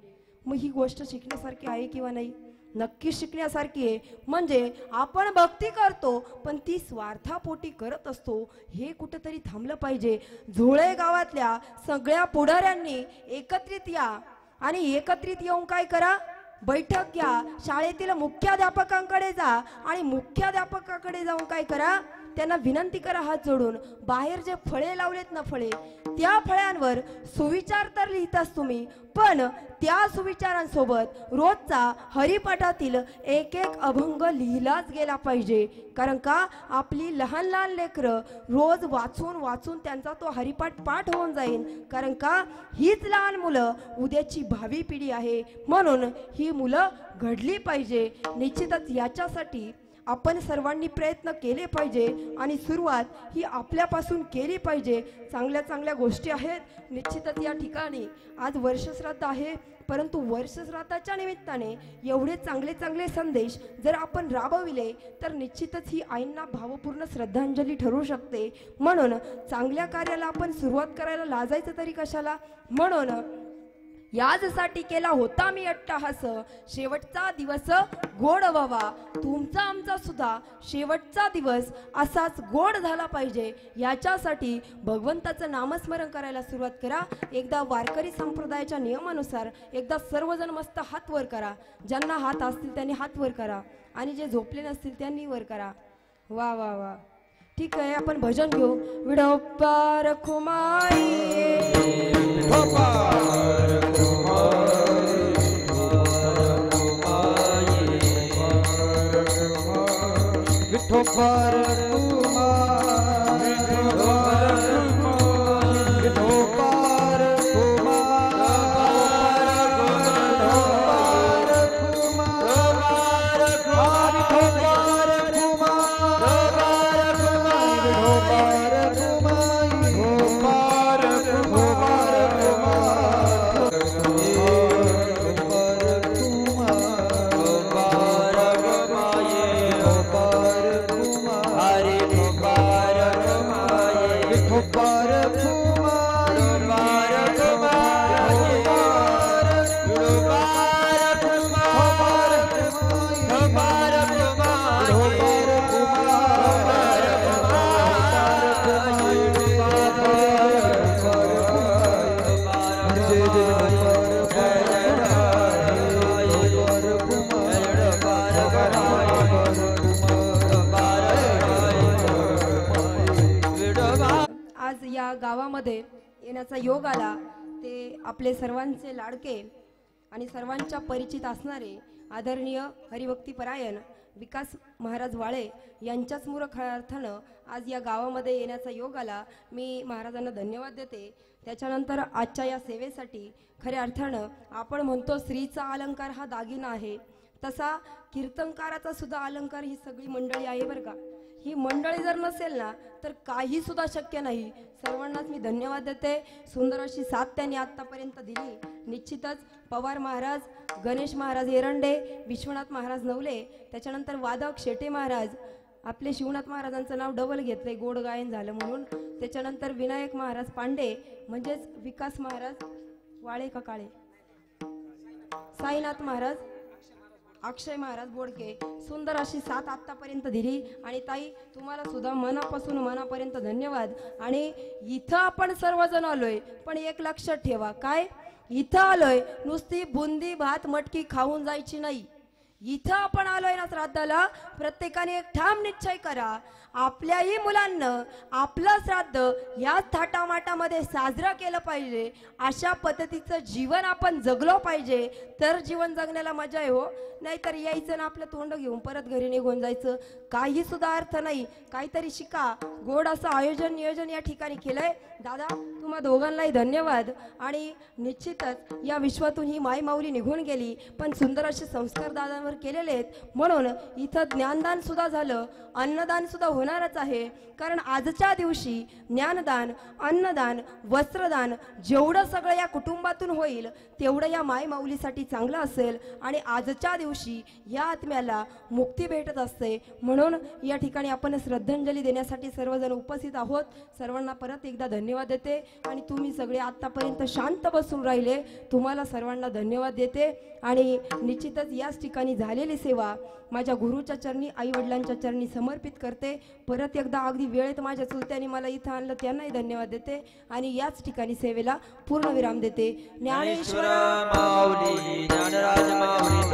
मग ही गोष्ट शिकण्यासारखी आहे किंवा नाही? नक्की शिकण्यासारखी आहे. म्हणजे आपण भक्ती करतो पण ती स्वार्थापोटी करत असतो, हे कुठेतरी थांबलं पाहिजे. झोळे गावातल्या सगळ्या पुढाऱ्यांनी एकत्रित या आणि एकत्रित येऊन काय करा? बैठक घ्या. शाळेतील मुख्याध्यापकांकडे जा आणि मुख्याध्यापकाकडे जाऊन काय करा? त्यांना विनंती करा हात जोडून, बाहेर जे फळे लावलेत ना फळे, त्या फळ्यांवर सुविचार तर लिहिताच तुम्ही, पण त्या सुविचारांसोबत रोजचा हरिपाठातील एक एक अभंग लिहिलाच गेला पाहिजे. कारण का आपली लहान लहान लेकरं रोज वाचून वाचून त्यांचा तो हरिपाठ पाठ होऊन जाईल. कारण का हीच लहान मुलं उद्याची भावी पिढी आहे. म्हणून ही मुलं घडली पाहिजे. निश्चितच याच्यासाठी आपण सर्वांनी प्रयत्न केले पाहिजे आणि सुरुवात ही आपल्यापासून केली पाहिजे. चांगल्या चांगल्या गोष्टी आहेत. निश्चितच या ठिकाणी आज वर्षश्राद्ध आहे, परंतु वर्षश्राद्धाच्या निमित्ताने एवढे चांगले चांगले संदेश जर आपण राबविले तर निश्चितच ही आईंना भावपूर्ण श्रद्धांजली ठरू शकते. म्हणून चांगल्या कार्याला आपण सुरुवात करायला लाजायचं तरी कशाला? म्हणून याचसाठी केला होता मी अट्टहास, शेवटचा दिवस गोड व्हावा. तुमचा आमचा सुद्धा शेवटचा दिवस असाच गोड झाला पाहिजे. याच्यासाठी भगवंताचं नामस्मरण करायला सुरुवात करा. एकदा वारकरी संप्रदायाच्या नियमानुसार एकदा सर्वजण मस्त हात वर करा. ज्यांना हात असतील त्यांनी हात वर करा आणि जे झोपले नसतील त्यांनी वर करा. वा वा वा. ठीक आहे, आपण भजन घेऊ. विडोबा रखुमाई गावामध्ये येण्याचा योग आला. ते आपले सर्वांचे लाडके आणि सर्वांच्या परिचित असणारे आदरणीय हरिभक्तीपरायण विकास महाराज वाळे यांच्याच मूर्खार्थानं आज या गावामध्ये येण्याचा योग आला. मी महाराजांना धन्यवाद देते. त्याच्यानंतर आजच्या या सेवेसाठी खऱ्या अर्थानं आपण म्हणतो स्त्रीचा अलंकार हा दागिना आहे, तसा कीर्तनकाराचा सुद्धा अलंकार ही सगळी मंडळी आहे बरं का. ही मंडळी जर नसेल ना तर काही सुद्धा शक्य नाही. सर्वांनाच मी धन्यवाद देते. सुंदर अशी साथ त्यांनी आतापर्यंत दिली. निश्चितच पवार महाराज, गणेश महाराज एरंडे, विश्वनाथ महाराज नवले, त्याच्यानंतर वादक शेटे महाराज, आपले शिवनाथ महाराजांचं नाव डबल घेतलंय गोड गायन झालं म्हणून, त्याच्यानंतर विनायक महाराज पांडे म्हणजेच विकास महाराज वाळे का काळे, साईनाथ महाराज, अक्षय महाराज बोडके, सुंदर अशी साथ आतापर्यंत दिली. आणि ताई तुम्हाला सुद्धा मनापासून मनापर्यंत धन्यवाद. आणि इथं आपण सर्वजण आलोय, पण एक लक्षात ठेवा, काय इथं आलोय नुसती बुंदी भात मटकी खाऊन जायची नाही. इथं आपण आलोय ना श्राद्धाला, प्रत्येकाने एक ठाम निश्चय करा, आपल्याही मुलांना आपलं श्राद्ध या थाटामाटामध्ये साजरं केलं पाहिजे. अशा पद्धतीचं जीवन आपण जगलो पाहिजे, तर जीवन जगण्याला मजा आहे हो. नाहीतर यायचं ना आपलं तोंड घेऊन परत घरी निघून जायचं, काही सुद्धा अर्थ नाही. काहीतरी शिका. गोड असं आयोजन नियोजन या ठिकाणी केलंय. दादा तुम्हा दोघांनाही धन्यवाद. आणि निश्चितच या विश्वातून ही माई माऊली निघून गेली, पण सुंदर असे संस्कार दादांवर केलेले आहेत, म्हणून इथं ज्ञानदान सुद्धा झालं, अन्नदान सुद्धा होणारच आहे. कारण आजच्या दिवशी ज्ञानदान, अन्नदान, वस्त्रदान जेवढं सगळं या कुटुंबातून होईल तेवढं या माई माऊलीसाठी चांगलं असेल. आणि आजच्या दिवशी या आत्म्याला मुक्ती भेटत असते. म्हणून या ठिकाणी आपण श्रद्धांजली देण्यासाठी सर्वजण उपस्थित आहोत. सर्वांना परत एकदा धन्यवाद देते. आणि तुम्ही सगळे आतापर्यंत शांत बसून राहिले, तुम्हाला सर्वांना धन्यवाद देते. आणि निश्चितच याच ठिकाणी झालेली सेवा माझ्या गुरुच्या चरणी, आई वडिलांच्या चरणी समर्पित करते. परत एकदा अगदी वेळेत माझ्या चुलत्याने मला इथं आणलं, त्यांनाही धन्यवाद देते. आणि याच ठिकाणी सेवेला पूर्ण विराम देते. ज्ञानेश्वर माऊली, ज्ञानराज माऊली.